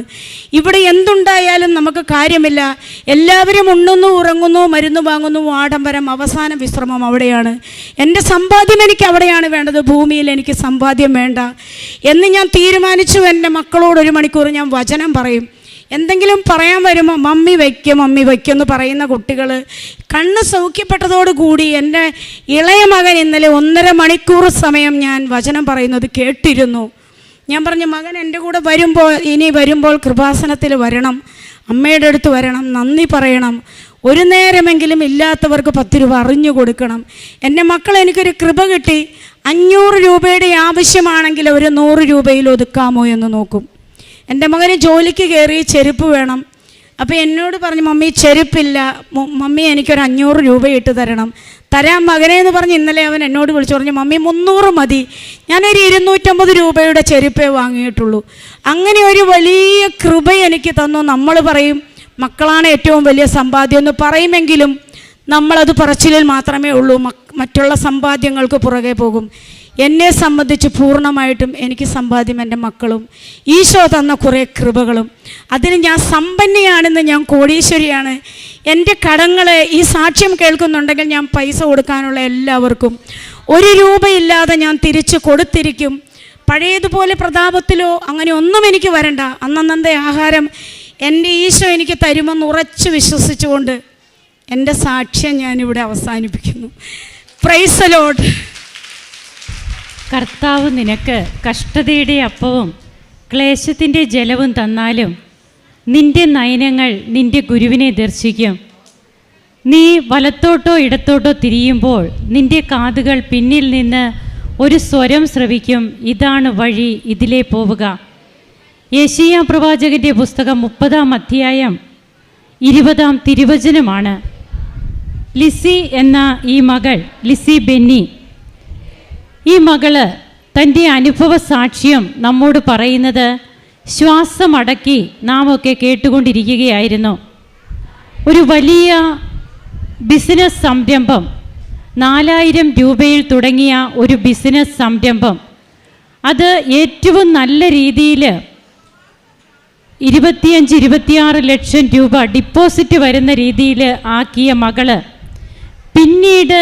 ഇവിടെ എന്തുണ്ടായാലും നമുക്ക് കാര്യമില്ല. എല്ലാവരും ഉണ്ണുന്നു, ഉറങ്ങുന്നു, മരുന്ന് വാങ്ങുന്നു, ആഡംബരം, അവസാന വിശ്രമം അവിടെയാണ്. എൻ്റെ സമ്പാദ്യം എനിക്ക് അവിടെയാണ് വേണ്ടത്, ഭൂമിയിൽ എനിക്ക് സമ്പാദ്യം വേണ്ട എന്ന് ഞാൻ തീരുമാനിച്ചു. എൻ്റെ മക്കളോട് 1 മണിക്കൂർ ഞാൻ വചനം പറയും. എന്തെങ്കിലും പറയാൻ വരുമ്പോൾ മമ്മി വയ്ക്കുമെന്ന് പറയുന്ന കുട്ടികൾ കണ്ണ് സൗഖ്യപ്പെട്ടതോടുകൂടി എൻ്റെ ഇളയ മകൻ ഇന്നലെ 1.5 മണിക്കൂർ സമയം ഞാൻ വചനം പറയുന്നത് കേട്ടിരുന്നു. ഞാൻ പറഞ്ഞു, മകൻ എൻ്റെ കൂടെ വരുമ്പോൾ കൃപാസനത്തിൽ വരണം, അമ്മയുടെ അടുത്ത് വരണം, നന്ദി പറയണം, ഒരു നേരമെങ്കിലും ഇല്ലാത്തവർക്ക് 10 രൂപ അറിഞ്ഞു കൊടുക്കണം. എൻ്റെ മക്കൾ എനിക്കൊരു കൃപ കിട്ടി. 500 രൂപയുടെ ആവശ്യമാണെങ്കിൽ ഒരു 100 രൂപയിൽ ഒതുക്കാമോ എന്ന് നോക്കും. എൻ്റെ മകന് ജോലിക്ക് കയറി, ചെരുപ്പ് വേണം. അപ്പോൾ എന്നോട് പറഞ്ഞു, മമ്മി ചെരുപ്പില്ല, മമ്മി എനിക്കൊരു 500 രൂപ ഇട്ട് തരാം മകനെ എന്ന് പറഞ്ഞ് ഇന്നലെ അവൻ എന്നോട് വിളിച്ചു പറഞ്ഞു, മമ്മി 300 മതി. ഞാനൊരു 250 രൂപയുടെ ചെരുപ്പേ വാങ്ങിയിട്ടുള്ളൂ. അങ്ങനെ ഒരു വലിയ കൃപ എനിക്ക് തന്നു. നമ്മൾ പറയും മക്കളാണ് ഏറ്റവും വലിയ സമ്പാദ്യം എന്ന് പറയുമെങ്കിലും നമ്മളത് പറച്ചിലിൽ മാത്രമേ ഉള്ളൂ. മറ്റുള്ള സമ്പാദ്യങ്ങൾക്ക് പുറകെ പോകും. എന്നെ സംബന്ധിച്ച് പൂർണ്ണമായിട്ടും എനിക്ക് സമ്പാദ്യം എൻ്റെ മക്കളും ഈശോ തന്ന കുറേ കൃപകളും. അതിന് ഞാൻ സമ്പന്നയാണെന്ന്, ഞാൻ കോടീശ്വരിയാണ്. എൻ്റെ കടങ്ങൾ ഈ സാക്ഷ്യം കേൾക്കുന്നുണ്ടെങ്കിൽ ഞാൻ പൈസ കൊടുക്കാനുള്ള എല്ലാവർക്കും 1 രൂപയില്ലാതെ ഞാൻ തിരിച്ചു കൊടുത്തിരിക്കും. പഴയതുപോലെ പ്രതാപത്തിലോ അങ്ങനെ ഒന്നും എനിക്ക് വരണ്ട. അന്നന്നത്തെ ആഹാരം എൻ്റെ ഈശോ എനിക്ക് തരുമെന്ന് ഉറച്ചു വിശ്വസിച്ചുകൊണ്ട് എൻ്റെ സാക്ഷ്യം ഞാനിവിടെ അവസാനിപ്പിക്കുന്നു. Praise the Lord. കർത്താവ് നിനക്ക് കഷ്ടതയുടെ അപ്പവും ക്ലേശത്തിൻ്റെ ജലവും തന്നാലും നിൻ്റെ നയനങ്ങൾ നിൻ്റെ ഗുരുവിനെ ദർശിക്കും. നീ വലത്തോട്ടോ ഇടത്തോട്ടോ തിരിയുമ്പോൾ നിൻ്റെ കാതുകൾ പിന്നിൽ നിന്ന് ഒരു സ്വരം ശ്രവിക്കും, ഇതാണ് വഴി, ഇതിലേ പോവുക. യെശയ്യാ പ്രവാചകൻ്റെ പുസ്തകം 30-ാം അധ്യായം 20-ാം തിരുവചനമാണ്. ലിസി എന്ന ഈ മകൾ, ലിസി ബെന്നി, ഈ മകള് തൻ്റെ അനുഭവ സാക്ഷ്യം നമ്മോട് പറയുന്നത് ശ്വാസമടക്കി നാം ഒക്കെ കേട്ടുകൊണ്ടിരിക്കുകയായിരുന്നു. ഒരു വലിയ ബിസിനസ് സംരംഭം, 4000 രൂപയിൽ തുടങ്ങിയ ഒരു ബിസിനസ് സംരംഭം, അത് ഏറ്റവും നല്ല രീതിയിൽ 25-26 ലക്ഷം രൂപ ഡിപ്പോസിറ്റ് വരുന്ന രീതിയിൽ ആക്കിയ മകള് പിന്നീട്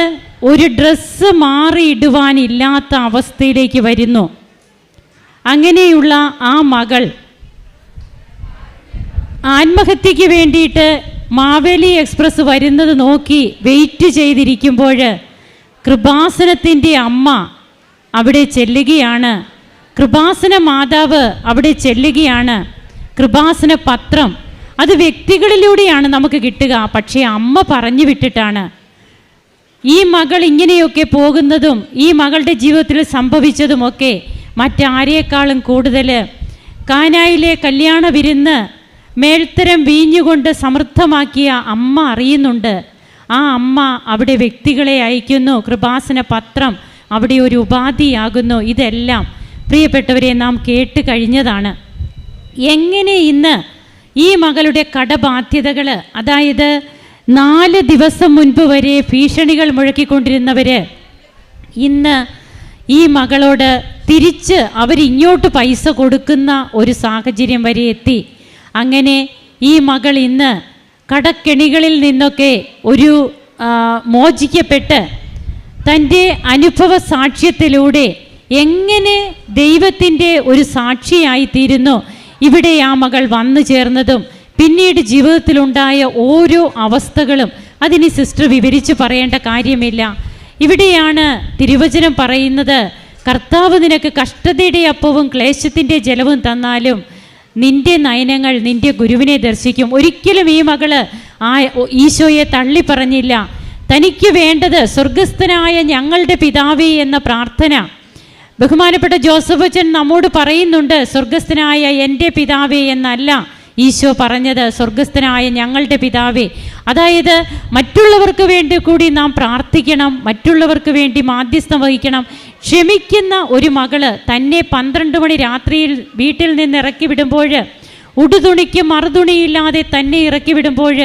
ഒരു ഡ്രസ്സ് മാറിയിടുവാനില്ലാത്ത അവസ്ഥയിലേക്ക് വരുന്നു. അങ്ങനെയുള്ള ആ മകൾ ആത്മഹത്യക്ക് വേണ്ടിയിട്ട് മാവേലി എക്സ്പ്രസ് വരുന്നത് നോക്കി വെയിറ്റ് ചെയ്തിരിക്കുമ്പോൾ കൃപാസനത്തിൻ്റെ അമ്മ അവിടെ ചെല്ലുകയാണ്, കൃപാസന മാതാവ് അവിടെ ചെല്ലുകയാണ്. കൃപാസന പത്രം അത് വ്യക്തികളിലൂടെയാണ് നമുക്ക് കിട്ടുക, പക്ഷേ അമ്മ പറഞ്ഞു വിട്ടിട്ടാണ്. ഈ മകൾ ഇങ്ങനെയൊക്കെ പോകുന്നതും ഈ മകളുടെ ജീവിതത്തിൽ സംഭവിച്ചതുമൊക്കെ മറ്റാരേക്കാളും കൂടുതൽ കാനായിലെ കല്യാണ വിരുന്ന് മേൽത്തരം വീഞ്ഞുകൊണ്ട് സമൃദ്ധമാക്കിയ അമ്മ അറിയുന്നുണ്ട്. ആ അമ്മ അവിടെ വ്യക്തികളെ അയക്കുന്നു, കൃപാസന പത്രം അവിടെ ഒരു ഉപാധിയാകുന്നു. ഇതെല്ലാം പ്രിയപ്പെട്ടവരെ നാം കേട്ട് കഴിഞ്ഞതാണ്. എങ്ങനെ ഇന്ന് ഈ മകളുടെ കടബാധ്യതകൾ, അതായത് 4 ദിവസം മുൻപ് വരെ ഭീഷണികൾ മുഴക്കിക്കൊണ്ടിരുന്നവർ ഇന്ന് ഈ മകളോട് തിരിച്ച് അവരിങ്ങോട്ട് പൈസ കൊടുക്കുന്ന ഒരു സാഹചര്യം വരെ എത്തി. അങ്ങനെ ഈ മകൾ ഇന്ന് കടക്കെണികളിൽ നിന്നൊക്കെ ഒരു മോചിക്കപ്പെട്ട് തൻ്റെ അനുഭവ സാക്ഷ്യത്തിലൂടെ എങ്ങനെ ദൈവത്തിൻ്റെ ഒരു സാക്ഷിയായിത്തീരുന്നു, ഇവിടെ ആ മകൾ വന്നു ചേർന്നതും പിന്നീട് ജീവിതത്തിലുണ്ടായ ഓരോ അവസ്ഥകളും അതിന് സിസ്റ്റർ വിവരിച്ച് പറയേണ്ട കാര്യമില്ല. ഇവിടെയാണ് തിരുവചനം പറയുന്നത്, കർത്താവ് നിനക്ക് കഷ്ടതയുടെ അപ്പവും ക്ലേശത്തിൻ്റെ ജലവും തന്നാലും നിന്റെ നയനങ്ങൾ നിന്റെ ഗുരുവിനെ ദർശിക്കും. ഒരിക്കലും ഈ മകള് ഈശോയെ തള്ളി പറഞ്ഞില്ല. തനിക്ക് വേണ്ടത് സ്വർഗസ്ഥനായ ഞങ്ങളുടെ പിതാവേ എന്ന പ്രാർത്ഥന. ബഹുമാനപ്പെട്ട ജോസഫ് അച്ഛൻ നമ്മോട് പറയുന്നുണ്ട്, സ്വർഗസ്ഥനായ എൻ്റെ പിതാവേ എന്നല്ല ഈശോ പറഞ്ഞത്, സ്വർഗസ്ഥനായ ഞങ്ങളുടെ പിതാവേ. അതായത് മറ്റുള്ളവർക്ക് വേണ്ടി കൂടി നാം പ്രാർത്ഥിക്കണം, മറ്റുള്ളവർക്ക് വേണ്ടി മാധ്യസ്ഥം വഹിക്കണം. ക്ഷമിക്കുന്ന ഒരു മകള് തന്നെ 12 മണി രാത്രിയിൽ വീട്ടിൽ നിന്ന് ഇറക്കി വിടുമ്പോൾ, ഉടുതുണിക്ക് മറുതുണിയില്ലാതെ തന്നെ ഇറക്കി വിടുമ്പോൾ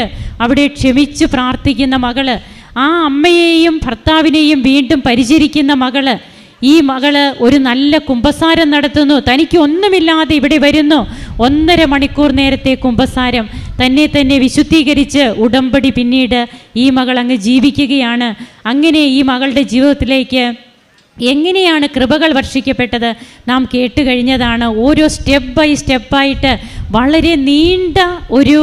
അവിടെ ക്ഷമിച്ച് പ്രാർത്ഥിക്കുന്ന മകള്, ആ അമ്മയെയും ഭർത്താവിനെയും വീണ്ടും പരിചരിക്കുന്ന മകള്, ഈ മകള് ഒരു നല്ല കുമ്പസാരം നടത്തുന്നു. തനിക്ക് ഒന്നുമില്ലാതെ ഇവിടെ വരുന്നു. 1.5 മണിക്കൂർ നേരത്തെ കുമ്പസാരം, തന്നെ വിശുദ്ധീകരിച്ച് ഉടമ്പടി പിന്നീട് ഈ മകൾ അങ്ങ് ജീവിക്കുകയാണ്. അങ്ങനെ ഈ മകളുടെ ജീവിതത്തിലേക്ക് എങ്ങനെയാണ് കൃപകൾ വർഷിക്കപ്പെട്ടത് നാം കേട്ട് കഴിഞ്ഞതാണ്. ഓരോ സ്റ്റെപ്പ് ബൈ സ്റ്റെപ്പായിട്ട് വളരെ നീണ്ട ഒരു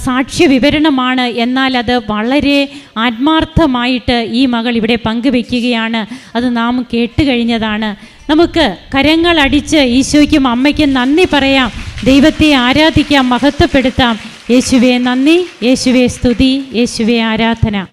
സാക്ഷ്യ വിവരണമാണ്. എന്നാൽ അത് വളരെ ആത്മാർത്ഥമായിട്ട് ഈ മകൾ ഇവിടെ പങ്കുവെക്കുകയാണ്. അത് നാം കേട്ട് കഴിഞ്ഞതാണ്. നമുക്ക് കരങ്ങളടിച്ച് ഈശോയ്ക്കും അമ്മയ്ക്കും നന്ദി പറയാം, ദൈവത്തെ ആരാധിക്കാം, മഹത്വപ്പെടുത്താം. യേശുവേ നന്ദി, യേശുവേ സ്തുതി, യേശുവേ ആരാധന.